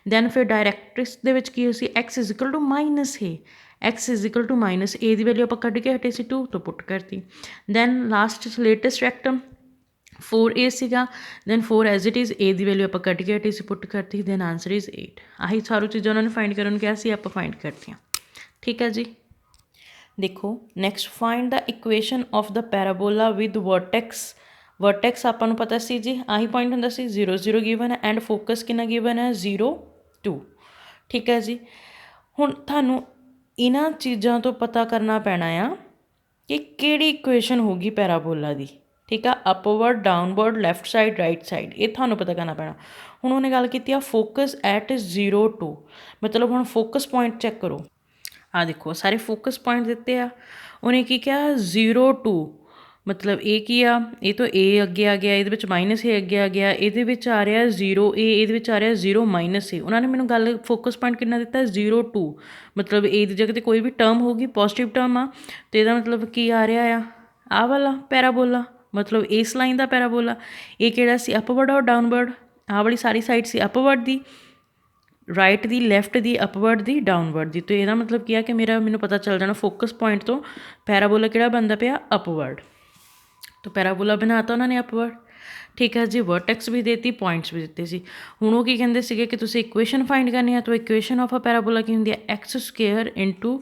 Then ਫਿਰ ਡਾਇਰੈਕਟ੍ਰਿਕਸ ਦੇ ਵਿੱਚ ਕੀ ਸੀ, x is equal to -a, x is equal to -a ਦੀ ਵੈਲਿਊ ਆਪਾਂ ਕੱਢ ਕੇ ਹਟੇ ਸੀ 2, ਤੋਂ ਪੁੱਟ ਕਰਤੀ। Then last latest rectum 4a ਸੀਗਾ, then 4 as it is, a ਦੀ ਵੈਲਿਊ ਆਪਾਂ ਕੱਢ ਕੇ ਹਟੇ ਸੀ, ਪੁੱਟ ਕਰਤੀ, ਦੈਨ ਆਂਸਰ ਇਜ਼ 8। ਆਹੀ ਸਾਰੀ ਚੀਜ਼ਾਂ ਉਹਨਾਂ ਨੇ ਫਾਈਂਡ ਕਰਨ ਨੂੰ ਕਿਹਾ ਸੀ, ਆਪਾਂ ਫਾਈਂਡ ਕਰਤੀਆਂ। ਠੀਕ ਹੈ ਜੀ, ਦੇਖੋ next find the equation of the parabola with vertex. Vertex ਆਪਾਂ ਨੂੰ ਪਤਾ ਸੀ ਜੀ, ਆਹੀ ਪੁਆਇੰਟ ਹੁੰਦਾ ਸੀ, 0 0 ਗਿਵਨ ਹੈ, ਐਂਡ ਫੋਕਸ ਕਿੰਨਾ ਗਿਵਨ ਹੈ, 0 2। ਠੀਕ ਹੈ ਜੀ, ਹੁਣ ਤੁਹਾਨੂੰ ਇਹਨਾਂ ਚੀਜ਼ਾਂ ਤੋਂ ਪਤਾ ਕਰਨਾ ਪੈਣਾ ਆ ਕਿ ਕਿਹੜੀ ਇਕੁਏਸ਼ਨ ਹੋਊਗੀ ਪੈਰਾਬੋਲਾ ਦੀ। ਠੀਕ ਆ, upward, downward, left side, right side, ਇਹ ਤੁਹਾਨੂੰ ਪਤਾ ਕਰਨਾ ਪੈਣਾ। ਹੁਣ ਉਹਨੇ ਗੱਲ ਕੀਤੀ ਆ ਫੋਕਸ ਐਟ 0 2, ਮਤਲਬ ਹੁਣ ਫੋਕਸ ਪੁਆਇੰਟ ਚੈੱਕ ਕਰੋ। ਆਹ ਦੇਖੋ ਸਾਰੇ ਫੋਕਸ ਪੁਆਇੰਟ ਦਿੱਤੇ ਆ, ਉਹਨੇ ਕੀ ਕਿਹਾ 0 2, ਮਤਲਬ ਇਹ ਕੀ ਆ, ਇਹ ਤੋਂ a ਅੱਗੇ ਆ ਗਿਆ, ਇਹਦੇ ਵਿੱਚ -a ਅੱਗੇ ਆ ਗਿਆ, ਇਹਦੇ ਵਿੱਚ ਆ ਰਿਹਾ 0a, ਇਹਦੇ ਵਿੱਚ ਆ ਰਿਹਾ 0 -a। ਉਹਨਾਂ ਨੇ ਮੈਨੂੰ ਗੱਲ ਫੋਕਸ ਪੁਆਇੰਟ ਕਿੰਨਾ ਦਿੱਤਾ, 0 2, ਮਤਲਬ a ਦੀ ਜਗ੍ਹਾ 'ਤੇ ਕੋਈ ਵੀ ਟਰਮ ਹੋਊਗੀ ਪੋਜ਼ੀਟਿਵ ਟਰਮ ਆ, ਅਤੇ ਇਹਦਾ ਮਤਲਬ ਕੀ ਆ ਰਿਹਾ ਆ, ਆਹ ਵਾਲਾ ਪੈਰਾਬੋਲਾ, ਮਤਲਬ ਇਸ ਲਾਈਨ ਦਾ ਪੈਰਾਬੋਲਾ। ਇਹ ਕਿਹੜਾ ਸੀ, ਅਪਵਰਡ ਔਰ ਡਾਊਨਵਰਡ, ਆਹ ਵਾਲੀ ਸਾਰੀ ਸਾਈਡ ਸੀ ਅਪਵਰਡ ਦੀ, ਰਾਈਟ ਦੀ, ਲੈਫਟ ਦੀ, ਅਪਵਰਡ ਦੀ, ਡਾਊਨਵਰਡ ਦੀ। ਅਤੇ ਇਹਦਾ ਮਤਲਬ ਕੀ ਆ ਕਿ ਮੈਨੂੰ ਪਤਾ ਚੱਲ ਜਾਣਾ ਫੋਕਸ ਪੁਆਇੰਟ ਤੋਂ ਪੈਰਾਬੋਲਾ ਕਿਹੜਾ ਬਣਦਾ ਪਿਆ, ਅਪਵਰਡ। ਤਾਂ ਪੈਰਾਬੋਲਾ ਬਣਾਤਾ ਉਹਨਾਂ ਨੇ ਅਪਵਰਡ। ਠੀਕ ਹੈ ਜੀ, ਵਰਟੈਕਸ ਵੀ ਦੇਤੀ, ਪੁਆਇੰਟਸ ਵੀ ਦਿੱਤੇ ਸੀ। ਹੁਣ ਉਹ ਕੀ ਕਹਿੰਦੇ ਸੀਗੇ ਕਿ ਤੁਸੀਂ ਇਕੁਏਸ਼ਨ ਫਾਈਂਡ ਕਰਨੀ ਆ, ਤਾਂ ਇਕੁਏਸ਼ਨ ਆਫ ਅ ਪੈਰਾਬੋਲਾ ਕੀ ਹੁੰਦੀ ਹੈ, x ਸਕੁਏਅਰ ਇੰਟੂ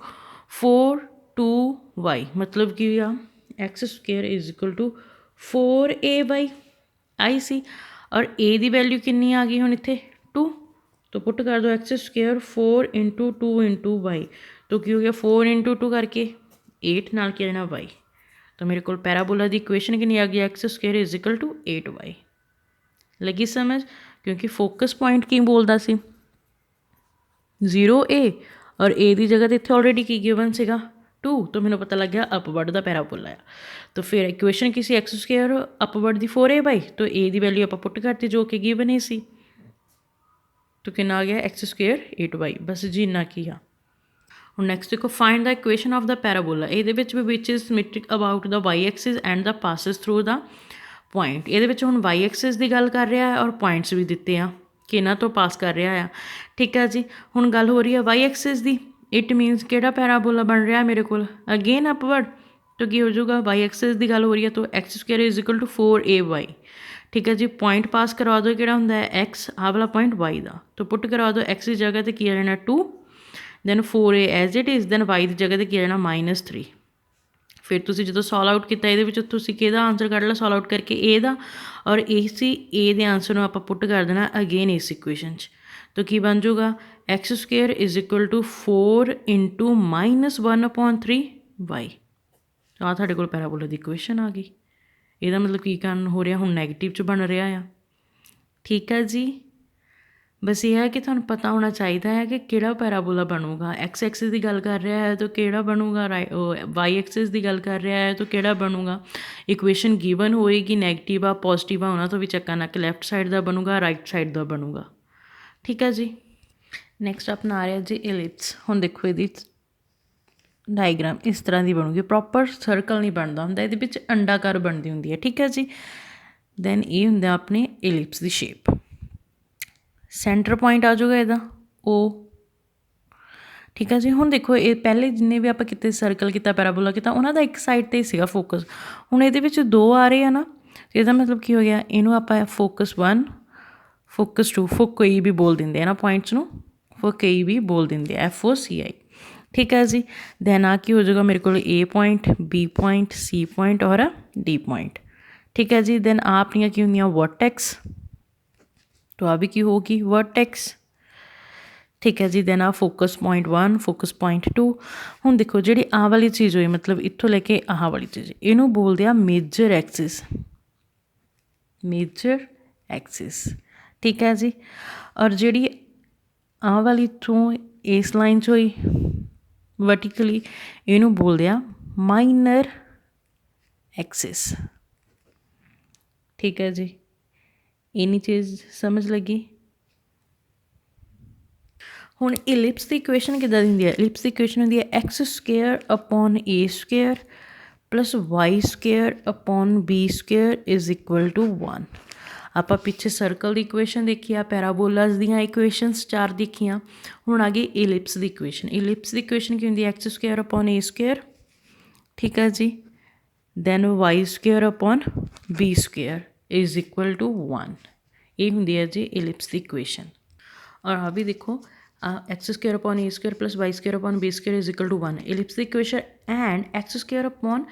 4 2y, ਮਤਲਬ ਕੀ ਆ, x square is equal to 4ay ਆਈ ਸੀ, ਔਰ a ਦੀ ਵੈਲਿਊ ਕਿੰਨੀ ਆ ਗਈ ਹੁਣ ਇੱਥੇ 2, तो पुट कर दो x square 4 into 2 into y, तो की हो गया 4 इंटू 2 करके 8 नाल क्या जाना वाई, तो मेरे को पैराबोला की इक्वेशन कितनी आ गई x square is equal to 8y। लगी समझ, क्योंकि फोकस पॉइंट की बोलता सी 0a और a की जगह तो इतने ऑलरेडी की गिवन सीगा 2, तो मैंने पता लग गया अपवर्ड का पैराबोला आ। तो फिर इक्वेशन की सी एक्स स्क्वेयर अपवर्ड की 4a/, तो a की वैल्यू आप पुट करती जो कि गिवन ही सी, तो कितना आ गया एक्स स्क्वेयर 8y। बस जी इन्ना की आ। ਹੁਣ ਨੈਕਸਟ ਦੇਖੋ find the equation of the parabola. ਇਹਦੇ ਵਿੱਚ ਵੀ which is symmetric about the y axis and the passes through the point. ਇਹਦੇ ਵਿੱਚ ਹੁਣ ਵਾਈ ਐਕਸਿਸ ਦੀ ਗੱਲ ਕਰ ਰਿਹਾ ਹੈ ਔਰ ਪੁਆਇੰਟਸ ਵੀ ਦਿੱਤੇ ਆ ਕਿ ਇਹਨਾਂ ਤੋਂ ਪਾਸ ਕਰ ਰਿਹਾ ਆ। ਠੀਕ ਆ ਜੀ, ਹੁਣ ਗੱਲ ਹੋ ਰਹੀ ਹੈ Y Axis the. It means ਕਿਹੜਾ ਪੈਰਾਬੋਲਾ ਬਣ ਰਿਹਾ ਮੇਰੇ ਕੋਲ ਅਗੇਨ ਅਪਵਰਡ, तो ਕੀ ਹੋ ਜਾਊਗਾ ਵਾਈ ਐਕਸਿਸ ਦੀ ਗੱਲ ਹੋ ਰਹੀ ਹੈ ਤਾਂ x square is equal to 4ay। ठीक है जी, पॉइंट पास करवा दो कि होंगे एक्स आ वाला पॉइंट वाई का, तो पुट करवा दो एक्स की जगह तो की आ जाना 2, then 4a as it is, then y की जगह तो की आ जाना -3। फिर तुम जो सॉल्व आउट किया ये आंसर कढ़ लो सॉल्व आउट करके ए का, और इसी ए के आंसर में आप पुट कर देना अगेन इस इक्वेशन तो की बन जाऊगा x square is equal to 4 into -1/3 y. तो आ तुहाडे कोल पैराबोला की इक्वेशन आ गई। ਇਹਦਾ मतलब की कारण हो रहा ਹੁਣ ਨੈਗੇਟਿਵ 'ਚ बन रहा आ। ठीक है जी, बस ये है कि तुहानूं पता होना चाहिए है कि किहड़ा पैराबोला बनूगा। एक्स एक्सिस की गल कर रहा है तो किहड़ा बनूगा, वाई एक्सिस की गल कर रहा है तो किहड़ा बनूगा। इक्वेशन गिवन होएगी नैगेटिव आ पॉजिटिव आ, उन्होंने तो भी चक्का ना कि लैफ्ट साइड का बनूगा राइट साइड का बनूगा। ठीक है जी, नैक्सट अपना आ रहा जी इलिप्स। हुण देखो ये डायग्राम इस तरह की बनूगी, प्रॉपर सर्कल नहीं बनता होंगे, ये अंडाकार बनती होंगी है। ठीक है जी, दैन ये होंगे अपने इलिप्स की शेप। सेंटर पॉइंट आ जाऊगा यदा ओ। ठीक है जी, हुण देखो ये पहले जिन्ने भी आप किते सर्कल किया पैराबोला किया उन्होंने एक साइड पर ही फोकस। हुण ये 2 आ रहे हैं ना, तो इसका मतलब की हो गया इनू आप फोकस 1 फोकस 2 कोई भी बोल देंगे ना पॉइंट्स नू, कोई भी बोल देंगे FOCI। ठीक है जी, दैन आ की हो जाएगा मेरे को A point, B point, C point और डी पॉइंट। ठीक है जी, दैन आ अपनियां की होंगी वर्टेक्स, तो आ भी की होगी वर्टेक्स। ठीक है जी, दैन आ फोकस पॉइंट 1 फोकस पॉइंट 2। हुण देखो जी आ वाली चीज़ हुई मतलब इत्थों लेके आह वाली चीज़ इनू बोलते हैं मेजर एक्सिस, मेजर एक्सिस। ठीक है जी, और जी आ वाली इत्थों इस लाइन च हुई वर्टिकली इनू बोलते हैं माइनर एक्सिस। ठीक है जी, इन्नी चीज़ समझ लगी। हुण इलिप्स की इक्वेशन किद्दां दी हुंदी है, इलिप्स की इक्वेशन होंदी है x square upon a square plus y square upon b square is equal to 1। आप पिछे सर्कल की इक्वेशन देखी आ, पैराबोलाज दियाँ इक्वेशनस 4 देखियाँ। हुण आ गई इलिप्स की इक्वेशन। इलिप्स की इक्वेशन की होंदी है x square upon a square. ठीक है जी, then y square upon b square is equal to 1। ये होंदी है जी इलिप्स की इक्वेशन। और आ भी देखो x square upon a square plus y square upon b square is equal to 1 ellipse की equation, and x square upon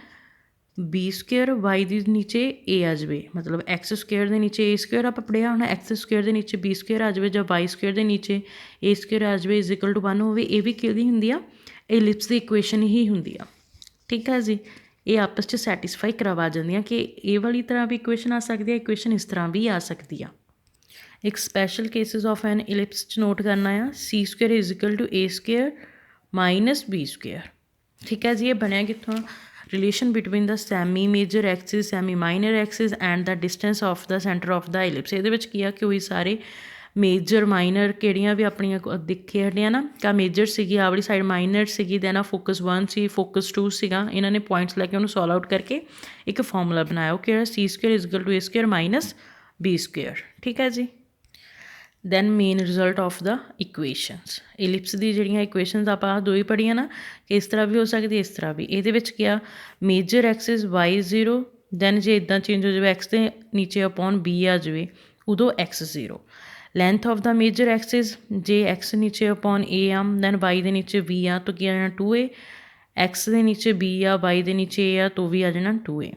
b square y के नीचे ए आ जाए, मतलब एक्स स्क्वेयर के नीचे ए स्क्वेयर आप पढ़िया होना, एक्स स्क्वेयर के नीचे बी स्क्वेयर आ जाए, जब वाई स्क्वेयर के नीचे ए स्क्वेयर आ जाए इज इक्वल टू 1 हो, ये भी कि होंगी आ इलिप्स की इक्वेशन ही होंगी आ। ठीक है जी, ये आपस में सैटिस्फाई करवा जाती कि ये वाली तरह भी इक्वेशन आ सकती है, इक्वेशन इस तरह भी आ सकती है। एक special cases of an ellipse note करना है, c square is equal to a square minus b square. ठीक है जी, ये बनया कितों relation between the semi major axis semi minor axis and the distance of the centre of the ellipse. ये किया कि वही सारे मेजर माइनर किहड़ियां भी अपनियां दिखे हटियां ना, क्या मेजर सी आ वाली साइड माइनर सी, दैन आ फोकस 1 सी फोकस 2 सीगा, इन्होंने पॉइंट्स लैके उन्होंने सॉल्व आउट करके एक फॉर्मूला बनाया कि c square is equal to a square minus b square. ठीक है जी, then main result of the equations. Ellipse की जिहड़ियां इक्वेशनस आप दो ही पढ़िया ना कि इस तरह भी हो सकती इस तरह भी। ये क्या मेजर एक्सिस वाई 0, दैन जो इदा चेंज हो जाए एक्स के नीचे अपॉन बी आ जाए उदों x 0। Length of the major axis जे एक्स नीचे अपॉन ए आ, दैन वाई के नीचे बी आ तो की आ जाना 2a, एक्स के नीचे बी आ वाई के नीचे ए आ तो भी आ जाना 2a।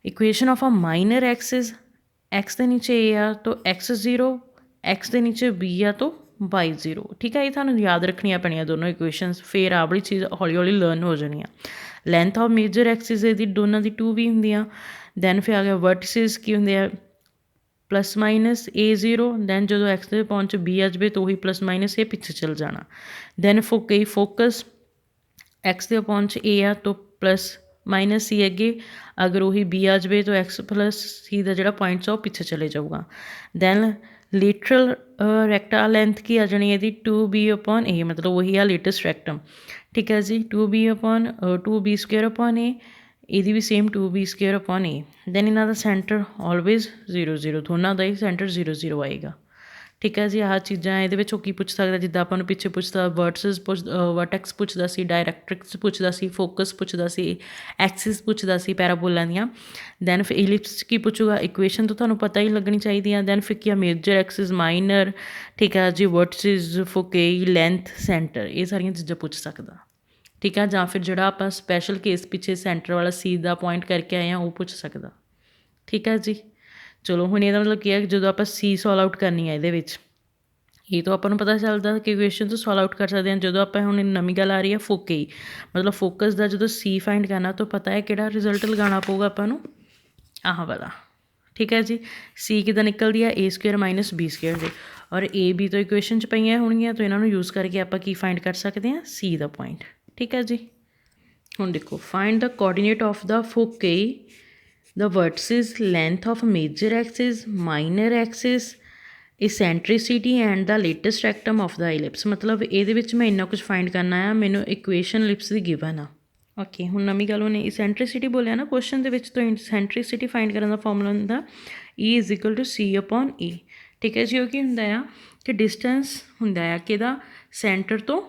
Equation of a minor axis x के नीचे ए आ तो एक्स 0, एक्स के नीचे बी आ तो वाई 0। ठीक है, ये थानू याद रखनिया पैनियां दोनों इक्वेशनस, फिर आ वाली चीज़ हौली हौली लर्न हो जानी। ਲੈਂਥ ਆਫ ਮੇਜਰ ਐਕਸਿਸ ਇਹਦੀ ਦੋਨਾਂ ਦੀ 2 ਵੀ ਹੁੰਦੀਆਂ। ਦੈਨ ਫਿਰ ਆ ਗਿਆ ਵਰਟਿਸਿਸ ਕੀ ਹੁੰਦੇ ਆ ਪਲੱਸ ਮਾਈਨਸ A0, ਦੈਨ ਜਦੋਂ ਐਕਸ ਦੇ ਪਹੁੰਚ B ਆ ਜਾਵੇ ਤਾਂ ਉਹੀ ਪਲੱਸ ਮਾਈਨਸ ਇਹ ਪਿੱਛੇ ਚੱਲ ਜਾਣਾ। ਦੈਨ ਫੋਕਸ एक्स ਦੇ ਪਹੁੰਚ A ਆ ਤਾਂ ਪਲੱਸ ਮਾਈਨਸ C ਅੱਗੇ, ਅਗਰ ਉਹੀ B ਆ ਜਾਵੇ ਤਾਂ ਐਕਸ ਪਲੱਸ C ਦਾ ਜਿਹੜਾ ਪੁਆਇੰਟਸ ਆ ਉਹ ਪਿੱਛੇ ਚਲੇ ਜਾਊਗਾ। ਦੈਨ ਲੇਟਰਲ ਰੈਕਟਾ ਲੈਂਥ ਕੀ ਆ ਜਾਣੀ ਇਹਦੀ 2B/A, ਮਤਲਬ ਉਹੀ ਆ ਲੇਟੈਸਟ ਰੈਕਟਮ। ਠੀਕ ਹੈ ਜੀ, 2B/2B² ਇਹਦੀ ਵੀ ਸੇਮ 2B² ਦੈਨ ਇਹਨਾਂ ਦਾ ਸੈਂਟਰ ਆਲਵੇਜ਼ 0 0, ਦੋਨਾਂ ਦਾ ਹੀ ਸੈਂਟਰ 0 0 ਆਏਗਾ। ਠੀਕ ਹੈ ਜੀ, ਆਹ ਚੀਜ਼ਾਂ ਇਹਦੇ ਵਿੱਚ ਉਹ ਕੀ ਪੁੱਛ ਸਕਦਾ, ਜਿੱਦਾਂ ਆਪਾਂ ਨੂੰ ਪਿੱਛੇ ਪੁੱਛਦਾ ਵਰਟੈਕਸ ਪੁੱਛਦਾ ਸੀ, ਡਾਇਰੈਕਟ੍ਰਿਕਸ ਪੁੱਛਦਾ ਸੀ, ਫੋਕਸ ਪੁੱਛਦਾ ਸੀ, ਐਕਸਿਸ ਪੁੱਛਦਾ ਸੀ ਪੈਰਾਬੋਲਾ ਦੀਆਂ। ਦੈਨ ਫਿਰ ਇਲਿਪਸ ਕੀ ਪੁੱਛੂਗਾ, ਇਕੁਏਸ਼ਨ ਤਾਂ ਤੁਹਾਨੂੰ ਪਤਾ ਹੀ ਲੱਗਣੀ ਚਾਹੀਦੀ ਆ। ਦੈਨ ਫਿਰ ਕੀ ਆ ਮੇਜਰ ਐਕਸਿਸ, ਮਾਈਨਰ, ਠੀਕ ਆ ਜੀ, ਵਰਟਿਸਿਸ, ਫੋਕੇਈ, ਲੈਂਥ, ਸੈਂਟਰ, ਇਹ ਸਾਰੀਆਂ ਚੀਜ਼ਾਂ ਪੁੱਛ ਸਕਦਾ। ਠੀਕ ਆ, ਜਾਂ ਫਿਰ ਜਿਹੜਾ ਆਪਾਂ ਸਪੈਸ਼ਲ ਕੇਸ ਪਿੱਛੇ ਸੈਂਟਰ ਵਾਲਾ C ਦਾ ਪੁਆਇੰਟ ਕਰਕੇ ਆਏ ਹਾਂ ਉਹ ਪੁੱਛ ਸਕਦਾ। ਠੀਕ ਹੈ ਜੀ, ਚਲੋ ਹੁਣ ਇਹਦਾ ਮਤਲਬ ਕੀ ਹੈ, ਜਦੋਂ ਆਪਾਂ C ਸੋਲਵ ਆਊਟ ਕਰਨੀ ਹੈ ਇਹਦੇ ਵਿੱਚ, ਇਹ ਤੋਂ ਆਪਾਂ ਨੂੰ ਪਤਾ ਚੱਲਦਾ ਕਿ ਇਕੁਏਸ਼ਨ ਤੋਂ ਸੋਲਵ ਆਊਟ ਕਰ ਸਕਦੇ ਹਾਂ। ਜਦੋਂ ਆਪਾਂ ਹੁਣ ਨਵੀਂ ਗੱਲ ਆ ਰਹੀ ਹੈ ਫੋਕੇਈ, ਮਤਲਬ ਫੋਕਸ ਦਾ ਜਦੋਂ C ਫਾਈਂਡ ਕਰਨਾ ਤਾਂ ਪਤਾ ਹੈ ਕਿਹੜਾ ਰਿਜ਼ਲਟ ਲਗਾਉਣਾ ਪਊਗਾ ਆਪਾਂ ਨੂੰ, ਆਹ ਵਾਲਾ। ਠੀਕ ਹੈ ਜੀ, C ਕਿੱਦਾਂ ਨਿਕਲਦੀ ਆ A² - B² ਦੇ, ਔਰ A B ਤੋਂ ਇਕੁਏਸ਼ਨ 'ਚ ਪਈਆਂ ਹੋਣਗੀਆਂ ਤਾਂ ਇਹਨਾਂ ਨੂੰ ਯੂਜ਼ ਕਰਕੇ ਆਪਾਂ ਕੀ ਫਾਈਂਡ ਕਰ ਸਕਦੇ ਹਾਂ, C ਦਾ ਪੁਆਇੰਟ। ਠੀਕ ਹੈ ਜੀ, ਹੁਣ ਦੇਖੋ, find the coordinate of the foci, the vertices, length of major axis, minor axis, eccentricity and the latest rectum of the ellipse। ਮਤਲਬ ਇਹਦੇ ਵਿੱਚ ਮੈਂ ਇੰਨਾ ਕੁਝ ਫਾਈਂਡ ਕਰਨਾ ਆ, ਮੈਨੂੰ ਇਕੁਏਸ਼ਨ ਇਲਿਪਸ ਦੀ ਗਿਵਨ ਆ। ਓਕੇ, ਹੁਣ ਨਵੀਂ ਗੱਲ ਉਹਨੇ ਇਸੈਂਟ੍ਰਿਸਿਟੀ ਬੋਲਿਆ ਨਾ ਕੁਐਸਚਨ ਦੇ ਵਿੱਚ, ਤਾਂ ਇਸੈਂਟ੍ਰਿਸਿਟੀ ਫਾਈਂਡ ਕਰਨ ਦਾ ਫਾਰਮੂਲਾ ਹੁੰਦਾ E = C/A। ਠੀਕ ਹੈ ਜੀ, ਉਹ ਕੀ ਹੁੰਦਾ ਆ ਕਿ ਡਿਸਟੈਂਸ ਹੁੰਦਾ ਆ ਕਿਹਦਾ, ਸੈਂਟਰ ਤੋਂ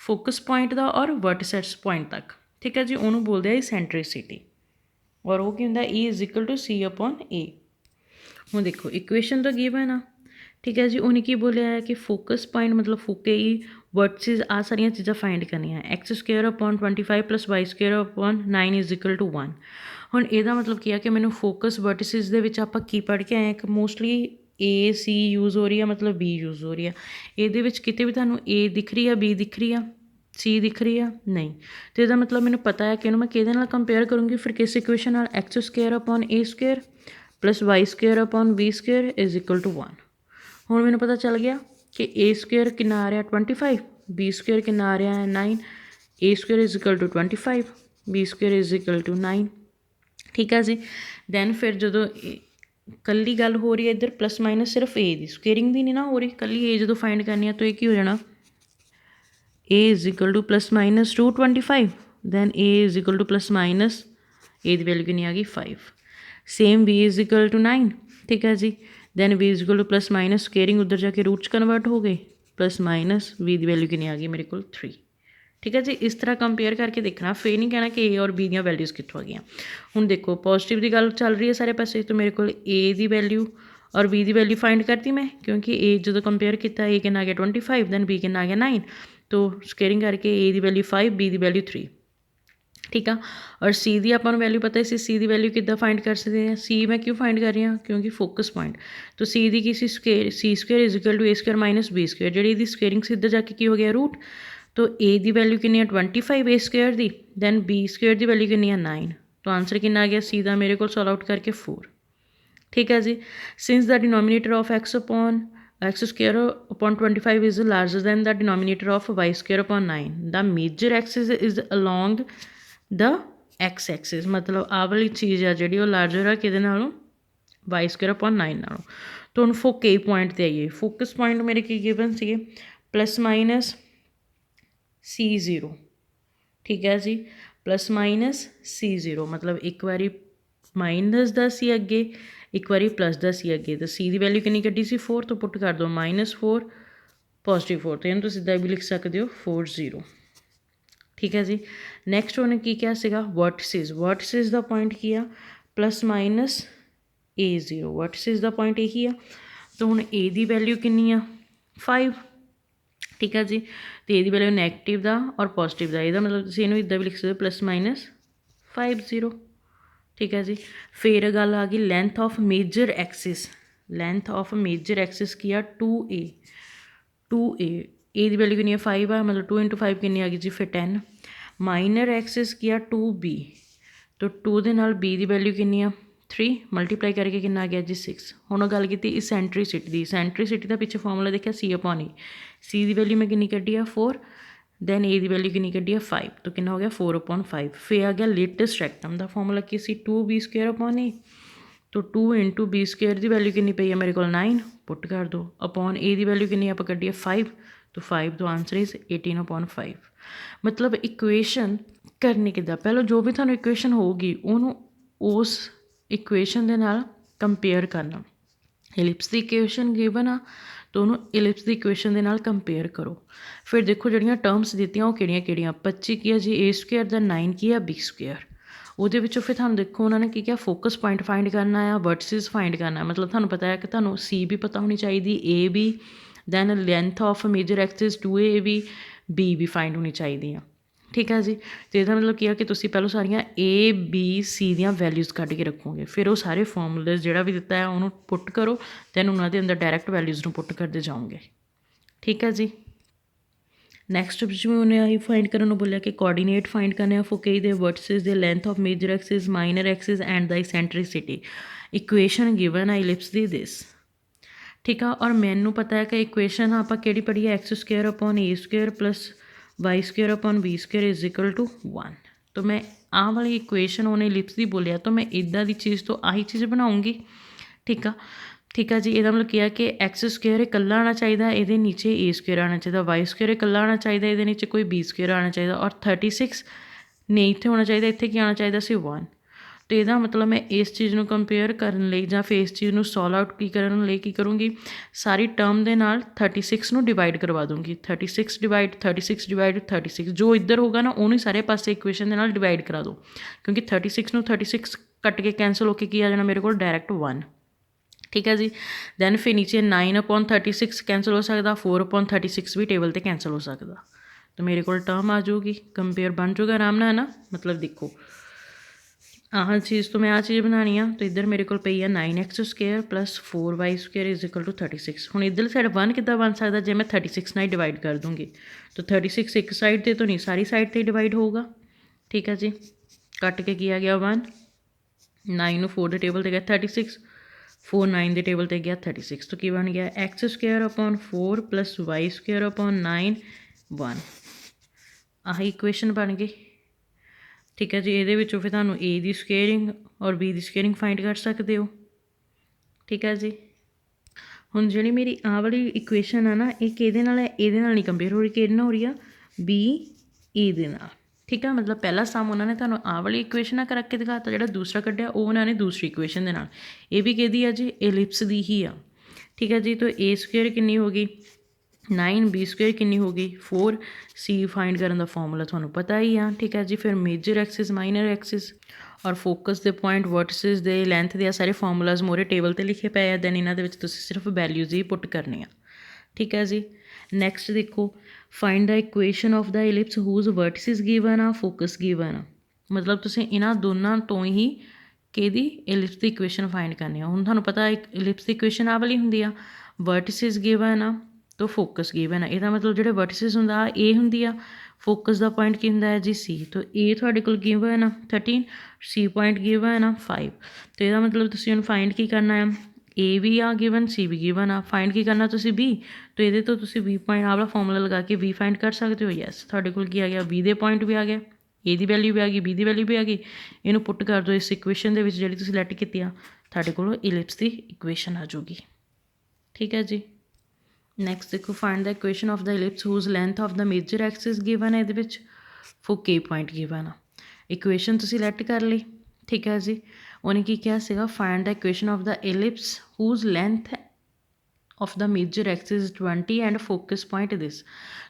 ਫੋਕਸ ਪੁਆਇੰਟ ਦਾ ਔਰ ਵਰਟਿਸੈਸ ਪੁਆਇੰਟ ਤੱਕ। ਠੀਕ ਹੈ ਜੀ, ਉਹਨੂੰ ਬੋਲਦੇ ਆ ਇਸੈਂਟ੍ਰਿਸਿਟੀ, ਔਰ ਉਹ ਕੀ ਹੁੰਦਾ E = C/A। ਹੁਣ ਦੇਖੋ ਇਕੁਏਸ਼ਨ ਤਾਂ ਗਿਵਨ ਆ। ਠੀਕ ਹੈ ਜੀ, ਉਹਨੇ ਕੀ ਬੋਲਿਆ ਹੈ ਕਿ ਫੋਕਸ ਪੁਆਇੰਟ ਮਤਲਬ ਫੋਕੇਈ, ਵਰਟਿਸਿਸ, ਆਹ ਸਾਰੀਆਂ ਚੀਜ਼ਾਂ ਫਾਈਂਡ ਕਰਨੀਆਂ। x² / 25 + y² / 9 = 1। ਹੁਣ ਇਹਦਾ ਮਤਲਬ ਕੀ ਆ ਕਿ ਮੈਨੂੰ ਫੋਕਸ ਵਰਟਿਸਿਸ ਦੇ ਵਿੱਚ ਆਪਾਂ ਕੀ ਪੜ੍ਹ ਕੇ ਆਏ ਕਿ ਮੋਸਟਲੀ A C ਯੂਜ਼ ਹੋ ਰਹੀ ਆ, ਮਤਲਬ B ਯੂਜ਼ ਹੋ ਰਹੀ ਆ। ਇਹਦੇ ਵਿੱਚ ਕਿਤੇ ਵੀ ਤੁਹਾਨੂੰ A ਦਿਖ ਰਹੀ ਆ, B ਦਿਖ ਰਹੀ ਆ, C ਦਿਖ ਰਹੀ ਆ, ਨਹੀਂ। ਅਤੇ ਇਹਦਾ ਮਤਲਬ ਮੈਨੂੰ ਪਤਾ ਹੈ ਕਿ ਇਹਨੂੰ ਮੈਂ ਕਿਹਦੇ ਨਾਲ ਕੰਪੇਅਰ ਕਰੂੰਗੀ, ਫਿਰ ਕਿਸ ਇਕੁਏਸ਼ਨ ਨਾਲ, x² / A² + y² / B² = 1। ਹੁਣ ਮੈਨੂੰ ਪਤਾ ਚੱਲ ਗਿਆ ਕਿ A² ਕਿੰਨਾ ਆ ਰਿਹਾ 25, B² ਕਿੰਨਾ ਆ ਰਿਹਾ ਹੈ 9, A² = 25, B² = 9। ਠੀਕ ਆ ਜੀ, ਦੈਨ ਫਿਰ ਜਦੋਂ ਇਕੱਲੀ ਗੱਲ ਹੋ ਰਹੀ ਹੈ ਇੱਧਰ ਪਲੱਸ ਮਾਈਨਸ ਸਿਰਫ A ਦੀ, ਸਕੇਅਰਿੰਗ ਦੀ ਨਹੀਂ ਨਾ ਹੋ ਰਹੀ, ਇਕੱਲੀ A ਜਦੋਂ ਫਾਈਂਡ ਕਰਨੀ ਆ ਤਾਂ ਇਹ ਕੀ ਹੋ ਜਾਣਾ, A = ±225, ਦੈਨ A = A ਦੀ ਵੈਲਿਊ ਕਿੰਨੀ ਆ ਗਈ 5। Same B = 9। ਠੀਕ ਹੈ ਜੀ, ਦੈਨ B = ਸਕੇਅਰਿੰਗ ਉੱਧਰ ਜਾ ਕੇ ਰੂਟ 'ਚ ਕਨਵਰਟ ਹੋ ਗਏ, +- B ਦੀ ਵੈਲਿਊ ਕਿੰਨੀ ਆ ਗਈ ਮੇਰੇ ਕੋਲ 3। ਠੀਕ ਹੈ ਜੀ, ਇਸ ਤਰ੍ਹਾਂ ਕੰਪੇਅਰ ਕਰਕੇ ਦੇਖਣਾ, ਫਿਰ ਨਹੀਂ ਕਹਿਣਾ ਕਿ A ਔਰ B ਦੀਆਂ ਵੈਲਿਊਜ਼ ਕਿੱਥੋਂ ਆ ਗਈਆਂ। ਹੁਣ ਦੇਖੋ ਪੋਜ਼ੀਟਿਵ ਦੀ ਗੱਲ ਚੱਲ ਰਹੀ ਹੈ ਸਾਰੇ ਪਾਸੇ, ਤਾਂ ਮੇਰੇ ਕੋਲ A ਦੀ ਵੈਲਿਊ ਔਰ B ਦੀ ਵੈਲਿਊ ਫਾਈਂਡ ਕਰਤੀ ਮੈਂ, ਕਿਉਂਕਿ A ਜਦੋਂ ਕੰਪੇਅਰ ਕੀਤਾ A ਕਿੰਨਾ ਆ ਗਿਆ 25, ਦੈਨ B ਕਿੰਨਾ ਆ ਗਿਆ 9, ਤੋ ਸਕੇਅਰਿੰਗ ਕਰਕੇ A ਦੀ ਵੈਲਿਊ 5, B ਦੀ ਵੈਲਿਊ 3। ਠੀਕ ਆ, ਔਰ C ਦੀ ਆਪਾਂ ਨੂੰ ਵੈਲਿਊ ਪਤਾ ਸੀ, C ਦੀ ਵੈਲਿਊ ਕਿੱਦਾਂ ਫਾਈਂਡ ਕਰ ਸਕਦੇ ਹਾਂ, C ਮੈਂ ਕਿਉਂ ਫਾਈਂਡ ਕਰ ਰਹੀ ਹਾਂ, ਕਿਉਂਕਿ ਫੋਕਸ ਪੁਆਇੰਟ। ਤਾਂ C ਦੀ ਕੀ ਸੀ, C² = A² - B², ਜਿਹੜੀ ਇਹਦੀ ਸਕੇਅਰਿੰਗ ਸੀ ਇੱਧਰ ਜਾ ਕੇ ਕੀ ਹੋ ਗਿਆ ਰੂਟ। ਤਾਂ A ਦੀ ਵੈਲਿਊ ਕਿੰਨੀ ਆ 25 A² ਦੀ, ਦੈਨ B² ਦੀ ਵੈਲਿਊ ਕਿੰਨੀ ਆ 9, ਤਾਂ ਆਨਸਰ ਕਿੰਨਾ ਆ ਗਿਆ C ਦਾ ਮੇਰੇ ਕੋਲ ਸੋਲਵ ਆਊਟ ਕਰਕੇ 4। ਠੀਕ ਹੈ ਜੀ, since the denominator of x² / 25 is larger than the denominator of y² / 9, the major axis is along the x axis। ਮਤਲਬ ਆਹ ਵਾਲੀ ਚੀਜ਼ ਆ ਜਿਹੜੀ ਉਹ ਲਾਰਜਰ ਆ ਕਿਹਦੇ ਨਾਲੋਂ, y² / 9 ਨਾਲੋਂ। ਤਾਂ ਹੁਣ ਫੋਕੇਈ ਪੁਆਇੰਟ 'ਤੇ ਆਈਏ, ਫੋਕਸ ਪੁਆਇੰਟ ਮੇਰੇ ਕੀ ਗਿਵਨ ਸੀਗੇ, ± C0। ਠੀਕ ਹੈ ਜੀ, ± C0 ਮਤਲਬ ਇੱਕ ਵਾਰੀ ਮਾਈਨਸ ਦਾ ਸੀ ਅੱਗੇ, ਇੱਕ ਵਾਰੀ ਪਲੱਸ ਦਾ ਸੀ ਅੱਗੇ, ਤਾਂ C ਦੀ ਵੈਲਿਊ ਕਿੰਨੀ ਕੱਢੀ ਸੀ 4, ਤੋਂ ਪੁੱਟ ਕਰ ਦਿਓ -4 +4, ਤਾਂ ਇਹਨੂੰ ਤੁਸੀਂ ਇੱਦਾਂ ਵੀ ਲਿਖ ਸਕਦੇ ਹੋ 40। ਠੀਕ ਹੈ ਜੀ, ਨੈਕਸਟ ਉਹਨੇ ਕੀ ਕਿਹਾ ਸੀਗਾ, ਵਰਟਿਸਿਸ ਦਾ ਪੁਆਇੰਟ ਕੀ ਆ ± A0, ਵਰਟਿਸਿਸ ਦਾ ਪੁਆਇੰਟ ਇਹੀ ਆ। ਤਾਂ ਹੁਣ A ਦੀ ਵੈਲਿਊ ਕਿੰਨੀ ਆ 5। ਠੀਕ ਹੈ ਜੀ, ਅਤੇ ਇਹਦੀ ਵੈਲਿਊ ਨੈਗੇਟਿਵ ਦਾ ਔਰ ਪੋਜ਼ੀਟਿਵ ਦਾ, ਇਹਦਾ ਮਤਲਬ ਤੁਸੀਂ ਇਹਨੂੰ ਇੱਦਾਂ ਵੀ ਲਿਖ ਸਕਦੇ ਹੋ ±50। ਠੀਕ ਹੈ ਜੀ, ਫਿਰ ਗੱਲ ਆ ਗਈ length of major axis. Length of major axis ਕੀ ਆ 2A ਦੀ ਵੈਲਿਊ ਕਿੰਨੀ ਆ 5 ਆ, ਮਤਲਬ 2 × 5 ਕਿੰਨੀ ਆ ਗਈ ਜੀ ਫਿਰ 10। ਮਾਈਨਰ ਐਕਸਿਸ ਕੀ ਆ 2b, तो 2 ਦੇ ਨਾਲ b ਦੀ ਵੈਲਿਊ ਕਿੰਨੀ ਆ 3 ਮਲਟੀਪਲਾਈ ਕਰਕੇ ਕਿੰਨਾ ਆ ਗਿਆ ਜੀ 6। ਹੁਣ ਗੱਲ ਕੀਤੀ ਇਸੈਂਟਰੀਸਿਟੀ ਦੀ, ਇਸੈਂਟਰੀਸਿਟੀ ਦਾ ਪਿੱਛੇ ਫਾਰਮੂਲਾ ਦੇਖਿਆ C/E, c ਦੀ ਵੈਲਿਊ ਮੈਂ ਕਿੰਨੀ ਕੱਢੀ ਆ 4, ਦੈਨ a ਦੀ ਵੈਲਿਊ ਕਿੰਨੀ ਕੱਢੀ ਆ 5, ਤਾਂ ਕਿੰਨਾ ਹੋ ਗਿਆ 4/5। ਫਿਰ ਆ ਗਿਆ ਲੇਟੈਸਟ ਰੈਕਟਮ ਦਾ ਫਾਰਮੂਲਾ ਕੀ ਸੀ 2b²/a, तो 2 × b² ਦੀ ਵੈਲਿਊ ਕਿੰਨੀ ਪਈ ਆ ਮੇਰੇ ਕੋਲ 9, ਪੁੱਟ ਕਰ ਦਿਓ, ਅਪੋਨ a ਦੀ ਵੈਲਿਊ ਕਿੰਨੀ ਆਪਾਂ ਕੱਢੀ ਆ 5, तो 5 तो आंसर इज़ 18/5। मतलब इक्वेशन करनी किद्दां, पहले जो भी थानू इक्वेशन होगी उन्होंने उस इक्वेशन दे नाल कंपेयर करना। इलिप्स की इक्वेशन गिवन आ तो उन्होंने इलिप्स की इक्वेशन दे नाल कंपेयर करो। फिर देखो जिहड़ियां टर्म्स दित्तियां वो किहड़ियां-किहड़ियां 25 की है जी a² दा 9 की है b²। ਉਹਦੇ ਵਿੱਚੋਂ ਫਿਰ ਤੁਹਾਨੂੰ ਦੇਖੋ ਉਹਨਾਂ ਨੇ ਕੀ ਕਿਹਾ ਫੋਕਸ ਪੁਆਇੰਟ ਫਾਈਂਡ ਕਰਨਾ ਆ, ਵਰਟਿਸਿਸ ਫਾਈਂਡ ਕਰਨਾ। ਮਤਲਬ ਤੁਹਾਨੂੰ ਪਤਾ ਹੈ ਕਿ ਤੁਹਾਨੂੰ ਸੀ ਵੀ ਪਤਾ ਹੋਣੀ ਚਾਹੀਦੀ, ਏ ਵੀ, then length of major axis 2a b ਵੀ ਫਾਈਂਡ ਹੋਣੀ ਚਾਹੀਦੀ ਆ। ਠੀਕ ਹੈ ਜੀ। ਅਤੇ ਇਹਦਾ ਮਤਲਬ ਕੀ ਆ ਕਿ ਤੁਸੀਂ ਪਹਿਲਾਂ ਸਾਰੀਆਂ A B C ਦੀਆਂ ਵੈਲਿਊਜ਼ ਕੱਢ ਕੇ ਰੱਖੋਗੇ, ਫਿਰ ਉਹ ਸਾਰੇ ਫਾਰਮੂਲੇਜ਼ ਜਿਹੜਾ ਵੀ ਦਿੱਤਾ ਹੈ ਉਹਨੂੰ ਪੁੱਟ ਕਰੋ, ਦੈਨ ਉਹਨਾਂ ਦੇ ਅੰਦਰ ਡਾਇਰੈਕਟ ਵੈਲਿਊਜ਼ ਨੂੰ ਪੁੱਟ ਕਰਦੇ ਜਾਓਗੇ। ਠੀਕ ਹੈ ਜੀ। ਨੈਕਸਟ ਵਿੱਚ ਮੈਂ ਉਹਨੇ ਆਹੀ ਫਾਈਂਡ ਕਰਨ ਨੂੰ ਬੋਲਿਆ ਕਿ ਕੋਆਰਡੀਨੇਟ ਫਾਈਂਡ ਕਰਨੇ ਆ ਫੋਕੇਈ ਦੇ ਵਰਟਿਸਿਸ ਦੇ length of major axis, minor axis and the eccentricity. Equation given ਆ ਇਲਿਪਸ ਦੀ ਦਿਸ। ਠੀਕ ਆ। ਔਰ ਮੈਨੂੰ ਪਤਾ ਹੈ ਕਿ ਇਕੁਏਸ਼ਨ ਆਪਾਂ ਕਿਹੜੀ ਪੜ੍ਹੀ ਹੈ x² plus y² is equal to 1। ਤਾਂ ਮੈਂ ਆਹ ਵਾਲੀ ਇਕੁਏਸ਼ਨ ਉਹਨੇ ਇਲਿਪਸ ਦੀ ਬੋਲਿਆ ਤਾਂ ਮੈਂ ਇੱਦਾਂ ਦੀ ਚੀਜ਼ ਤੋਂ ਆਹੀ ਚੀਜ਼ ਬਣਾਉਂਗੀ। ਠੀਕ ਆ। ਠੀਕ ਆ ਜੀ। ਇਹਦਾ ਮਤਲਬ ਕੀ ਆ ਕਿ x² ਇਕੱਲਾ ਆਉਣਾ ਚਾਹੀਦਾ, ਇਹਦੇ ਨੀਚੇ a² ਆਉਣਾ ਚਾਹੀਦਾ, y² ਇਕੱਲਾ ਆਉਣਾ ਚਾਹੀਦਾ, ਇਹਦੇ ਨੀਚੇ ਕੋਈ b² ਆਉਣਾ ਚਾਹੀਦਾ, ਔਰ 36 ਨਹੀਂ ਇੱਥੇ ਹੋਣਾ ਚਾਹੀਦਾ, ਇੱਥੇ ਕੀ ਆਉਣਾ ਚਾਹੀਦਾ ਸੀ 1। ਅਤੇ ਇਹਦਾ ਮਤਲਬ ਮੈਂ ਇਸ ਚੀਜ਼ ਨੂੰ ਕੰਪੇਅਰ ਕਰਨ ਲਈ ਜਾਂ ਫਿਰ ਇਸ ਚੀਜ਼ ਨੂੰ ਸੋਲਵ ਆਊਟ ਕਰਨ ਲਈ ਕੀ ਕਰੂੰਗੀ, ਸਾਰੀ ਟਰਮ ਦੇ ਨਾਲ 36 ਨੂੰ ਡਿਵਾਈਡ ਕਰਵਾ ਦੂੰਗੀ। 36 ਜੋ ਇੱਧਰ ਹੋਊਗਾ ਨਾ ਉਹਨੂੰ ਸਾਰੇ ਪਾਸੇ ਇਕੁਏਸ਼ਨ ਦੇ ਨਾਲ ਡਿਵਾਈਡ ਕਰਾ ਦਿਓ, ਕਿਉਂਕਿ 36 ਨੂੰ 36 ਕੱਟ ਕੇ ਕੈਂਸਲ ਹੋ ਕੇ ਕੀ ਆ ਜਾਣਾ ਮੇਰੇ ਕੋਲ ਡਾਇਰੈਕਟ 1। ਠੀਕ ਹੈ ਜੀ। ਦੈਨ ਫਿਰ ਨੀਚੇ 9/36 ਕੈਂਸਲ ਹੋ ਸਕਦਾ, 4/36 ਵੀ ਟੇਬਲ 'ਤੇ ਕੈਂਸਲ ਹੋ ਸਕਦਾ, ਤਾਂ ਮੇਰੇ ਕੋਲ ਟਰਮ ਆ ਜਾਊਗੀ, ਕੰਪੇਅਰ ਬਣ ਜਾਊਗਾ ਆਰਾਮ ਨਾਲ ਨਾ। ਮਤਲਬ ਦੇਖੋ ਆਹ ਚੀਜ਼ ਤੋਂ ਮੈਂ ਆਹ ਚੀਜ਼ ਬਣਾਉਣੀ ਆ, ਤਾਂ ਇੱਧਰ ਮੇਰੇ ਕੋਲ ਪਈ ਆ 9x² plus 4y² is equal to 36। ਹੁਣ ਇੱਧਰ ਸਾਈਡ 1 ਕਿੱਦਾਂ ਬਣ ਸਕਦਾ, ਜੇ ਮੈਂ 36 ਨਾਲ ਡਿਵਾਈਡ ਕਰ ਦੂੰਗੀ ਤਾਂ 36 ਇੱਕ ਸਾਈਡ 'ਤੇ ਤਾਂ ਨਹੀਂ ਸਾਰੀ ਸਾਈਡ 'ਤੇ ਡਿਵਾਈਡ ਹੋਊਗਾ। ਠੀਕ ਹੈ ਜੀ। ਕੱਟ ਕੇ ਕੀ ਆ ਗਿਆ 1, 9 ਨੂੰ 4 ਦੇ ਟੇਬਲ 'ਤੇ ਗਿਆ 36, 4 9 ਦੇ ਟੇਬਲ 'ਤੇ ਗਿਆ 36, ਤੋਂ ਕੀ ਬਣ ਗਿਆ x²/4 ਪਲੱਸ y²/9 1। ਆਹੀ ਇਕੁਏਸ਼ਨ ਬਣ ਗਈ। ਠੀਕ ਹੈ ਜੀ। ਇਹਦੇ ਵਿੱਚੋਂ ਫਿਰ ਤੁਹਾਨੂੰ A ਦੀ ਸਕੁਏਅਰਿੰਗ ਔਰ B ਦੀ ਸਕੁਏਅਰਿੰਗ ਫਾਈਂਡ ਕਰ ਸਕਦੇ ਹੋ। ਠੀਕ ਹੈ ਜੀ। ਹੁਣ ਜਿਹੜੀ ਮੇਰੀ ਆਹ ਵਾਲੀ ਇਕੁਏਸ਼ਨ ਆ ਨਾ, ਇਹ ਕਿਹਦੇ ਨਾਲ ਹੈ, ਇਹਦੇ ਨਾਲ ਨਹੀਂ ਕੰਪੇਅਰ ਹੋ ਰਹੀ, ਕਿਹਦੇ ਨਾਲ ਹੋ ਰਹੀ ਆ B A ਦੇ ਨਾਲ। ਠੀਕ ਆ। ਮਤਲਬ ਪਹਿਲਾ ਸਮ ਉਹਨਾਂ ਨੇ ਤੁਹਾਨੂੰ ਆਹ ਵਾਲੀ ਇਕੁਏਸ਼ਨ ਨਾਲ ਕਰਕੇ ਦਿਖਾਤਾ, ਜਿਹੜਾ ਦੂਸਰਾ ਕੱਢਿਆ ਉਹ ਉਹਨਾਂ ਨੇ ਦੂਸਰੀ ਇਕੁਏਸ਼ਨ ਦੇ ਨਾਲ। ਇਹ ਵੀ ਕਿਹਦੀ ਆ ਜੀ, ਇਲਿਪਸ ਦੀ ਹੀ ਆ। ਠੀਕ ਹੈ ਜੀ। ਤਾਂ A² ਕਿੰਨੀ ਹੋ ਗਈ 9, b² ਕਿੰਨੀ ਹੋ ਗਈ 4, C ਫਾਈਂਡ ਕਰਨ ਦਾ ਫਾਰਮੂਲਾ ਤੁਹਾਨੂੰ ਪਤਾ ਹੀ ਆ। ਠੀਕ ਹੈ ਜੀ। ਫਿਰ ਮੇਜਰ ਐਕਸਿਸ, ਮਾਈਨਰ ਐਕਸਿਸ ਔਰ ਫੋਕਸ ਦੇ ਪੁਆਇੰਟ, ਵਰਟਿਸਿਸ ਦੇ ਲੈਂਥ ਦੇ ਆ ਸਾਰੇ ਫਾਰਮੂਲਾਜ਼ ਮੋਰੇ ਟੇਬਲ 'ਤੇ ਲਿਖੇ ਪਏ ਆ, ਦੈਨ ਇਹਨਾਂ ਦੇ ਵਿੱਚ ਤੁਸੀਂ ਸਿਰਫ ਵੈਲਿਊਜ਼ ਹੀ ਪੁੱਟ ਕਰਨੀ ਆ। ਠੀਕ ਹੈ ਜੀ। ਨੈਕਸਟ ਦੇਖੋ find the equation of the ellipse whose vertices given ਆ, ਫੋਕਸ ਗਿਵਨ ਆ। ਮਤਲਬ ਤੁਸੀਂ ਇਹਨਾਂ ਦੋਨਾਂ ਤੋਂ ਹੀ ਕਿਹਦੀ ਇਲਿਪਸ ਦੀ ਇਕੁਏਸ਼ਨ ਫਾਈਂਡ ਕਰਨੀ ਆ। ਹੁਣ ਤੁਹਾਨੂੰ ਪਤਾ ਇਲਿਪਸ ਦੀ ਇਕੁਏਸ਼ਨ ਆਹ ਵਾਲੀ ਹੁੰਦੀ ਆ, ਵਰਟਿਸਿਸ ਗਿਵਨ ਆ तो फोकस गिवन है। ਇਹਦਾ ਮਤਲਬ ਜਿਹੜੇ ਵਰਟਿਸਿਸ ਹੁੰਦਾ A ਹੁੰਦੀ ਆ, ਫੋਕਸ ਦਾ ਪੁਆਇੰਟ ਕੀ ਹੁੰਦਾ ਹੈ ਜੀ C। ਤਾਂ A ਤੁਹਾਡੇ ਕੋਲ ਗਿਵਨ ਆ 13, C ਪੁਆਇੰਟ ਗਿਵਨ ਆ 5। ਤਾਂ ਇਹਦਾ ਮਤਲਬ ਤੁਸੀਂ ਉਹਨੂੰ ਫਾਈਂਡ ਕੀ ਕਰਨਾ ਆ, A ਵੀ ਆ ਗਿਵਨ, C ਵੀ ਗਿਵਨ ਆ, ਫਾਈਂਡ ਕੀ ਕਰਨਾ ਤੁਸੀਂ B। ਤਾਂ ਇਹਦੇ ਤੋਂ ਤੁਸੀਂ B ਪੁਆਇੰਟ ਆਹ ਵਾਲਾ ਫਾਰਮੂਲਾ ਲਗਾ ਕੇ B ਫਾਈਂਡ ਕਰ ਸਕਦੇ ਹੋ। ਯੈਸ, ਤੁਹਾਡੇ ਕੋਲ ਕੀ ਆ ਗਿਆ B ਦੇ ਪੁਆਇੰਟ ਵੀ ਆ ਗਿਆ, A ਦੀ ਵੈਲਿਊ ਵੀ ਆ ਗਈ, B ਦੀ ਵੈਲਿਊ ਵੀ ਆ ਗਈ। ਇਹਨੂੰ ਪੁੱਟ ਕਰ ਦਿਓ ਇਸ ਇਕੁਏਸ਼ਨ ਦੇ ਵਿੱਚ ਜਿਹੜੀ ਤੁਸੀਂ ਲੈਟ ਕੀਤੀ ਆ, ਤੁਹਾਡੇ ਕੋਲ ਇਲਿਪਸ ਦੀ ਇਕੁਏਸ਼ਨ ਆ ਜਾਊਗੀ। ਠੀਕ ਹੈ ਜੀ। ਨੈਕਸਟ ਦੇਖੋ find the equation of the ellipse whose length of the major axis given ਹੈ। ਇਹਦੇ ਵਿੱਚ ਫੋਕੇ ਪੁਆਇੰਟ ਗਿਵਨ ਆ। ਇਕੁਏਸ਼ਨ ਤੁਸੀਂ ਲੈਟ ਕਰ ਲਈ। ਠੀਕ ਹੈ ਜੀ। ਉਹਨੇ ਕੀ ਕਿਹਾ ਸੀਗਾ, find the equation of the ellipse whose length of the major axis 20 and focus point this.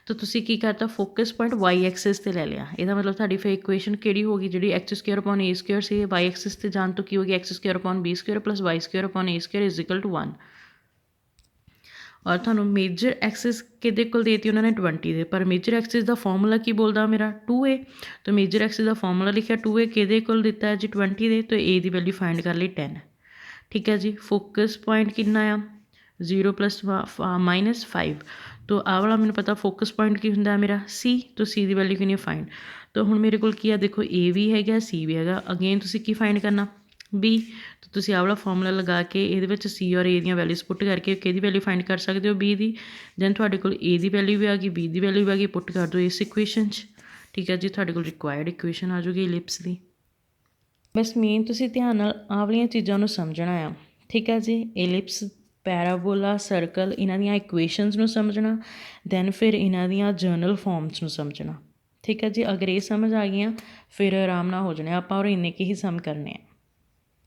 ਤਾਂ ਤੁਸੀਂ ਕੀ ਕਰਤਾ, ਫੋਕਸ ਪੁਆਇੰਟ ਵਾਈ ਐਕਸਿਸ 'ਤੇ ਲੈ ਲਿਆ। ਇਹਦਾ ਮਤਲਬ ਤੁਹਾਡੀ ਫਿਰ ਇਕੁਏਸ਼ਨ ਕਿਹੜੀ ਹੋ ਗਈ, ਜਿਹੜੀ x² ਸੀ ਵਾਈ ਐਕਸਿਸ 'ਤੇ ਜਾਣ ਤੋਂ ਕੀ ਹੋ ਗਈ x² plus y² is equal to 1। ਔਰ ਤੁਹਾਨੂੰ ਮੇਜਰ ਐਕਸਿਸ ਕਿਹਦੇ ਕੋਲ ਦੇਤੀ ਉਹਨਾਂ ਨੇ 20 ਦੇ, ਪਰ ਮੇਜਰ ਐਕਸਿਸ ਦਾ ਫਾਰਮੂਲਾ ਕੀ ਬੋਲਦਾ ਮੇਰਾ 2a। ਤਾਂ ਮੇਜਰ ਐਕਸਿਸ ਦਾ ਫਾਰਮੂਲਾ ਲਿਖਿਆ 2a ਕਿਹਦੇ ਕੋਲ ਦਿੱਤਾ ਹੈ ਜੀ 20 ਦੇ, ਤਾਂ a ਦੀ ਵੈਲਿਊ ਫਾਈਂਡ ਕਰ ਲਈ 10। ਠੀਕ ਹੈ ਜੀ। ਫੋਕਸ ਪੁਆਇੰਟ ਕਿੰਨਾ ਆ 0 ਪਲੱਸ -5। ਤਾਂ ਆਹ ਵਾਲਾ ਮੈਨੂੰ ਪਤਾ ਫੋਕਸ ਪੁਆਇੰਟ ਕੀ ਹੁੰਦਾ ਮੇਰਾ C, ਤਾਂ C ਦੀ ਵੈਲਿਊ ਕਿੰਨੀ ਫਾਈਂਡ। ਤਾਂ ਹੁਣ ਮੇਰੇ ਕੋਲ ਕੀ ਆ, ਦੇਖੋ A ਵੀ ਹੈਗਾ, C ਵੀ ਹੈਗਾ। ਅਗੇਨ ਤੁਸੀਂ ਕੀ ਫਾਈਂਡ ਕਰਨਾ, B। ਤਾਂ ਤੁਸੀਂ ਆਹ ਵਾਲਾ ਫਾਰਮੂਲਾ ਲਗਾ ਕੇ ਇਹਦੇ ਵਿੱਚ C ਔਰ A ਦੀਆਂ ਵੈਲਿਊਜ਼ ਪੁੱਟ ਕਰਕੇ ਕਿਹਦੀ ਵੈਲਿਊ ਫਾਈਂਡ ਕਰ ਸਕਦੇ ਹੋ, B ਦੀ। ਦੈਨ ਤੁਹਾਡੇ ਕੋਲ A ਦੀ ਵੈਲਿਊ ਵੀ ਆ ਗਈ, B ਦੀ ਵੈਲਿਊ ਵੀ ਆ ਗਈ, ਪੁੱਟ ਕਰ ਦਿਓ ਇਸ ਇਕੁਏਸ਼ਨ 'ਚ। ਠੀਕ ਹੈ ਜੀ, ਤੁਹਾਡੇ ਕੋਲ ਰਿਕੁਆਇਰਡ ਇਕੁਏਸ਼ਨ ਆ ਜਾਊਗੀ ਇਲਿਪਸ ਦੀ। ਬਸ ਮੇਨ ਤੁਸੀਂ ਧਿਆਨ ਨਾਲ ਆਹ ਵਾਲੀਆਂ ਚੀਜ਼ਾਂ ਨੂੰ ਸਮਝਣਾ ਆ। ਠੀਕ ਹੈ ਜੀ, ਇਲਿਪਸ, ਪੈਰਾਬੋਲਾ, ਸਰਕਲ, ਇਹਨਾਂ ਦੀਆਂ ਇਕੁਏਸ਼ਨਸ ਨੂੰ ਸਮਝਣਾ, ਦੈਨ ਫਿਰ ਇਹਨਾਂ ਦੀਆਂ ਜਰਨਲ ਫੋਰਮਸ ਨੂੰ ਸਮਝਣਾ। ਠੀਕ ਹੈ ਜੀ, ਅਗਰ ਇਹ ਸਮਝ ਆ ਗਈਆਂ ਫਿਰ ਆਰਾਮ ਨਾਲ ਹੋ ਜਾਣੇ ਆਪਾਂ, ਔਰ ਇੰਨੇ ਕੁ ਹੀ ਸਮ ਕਰਨੇ ਆ।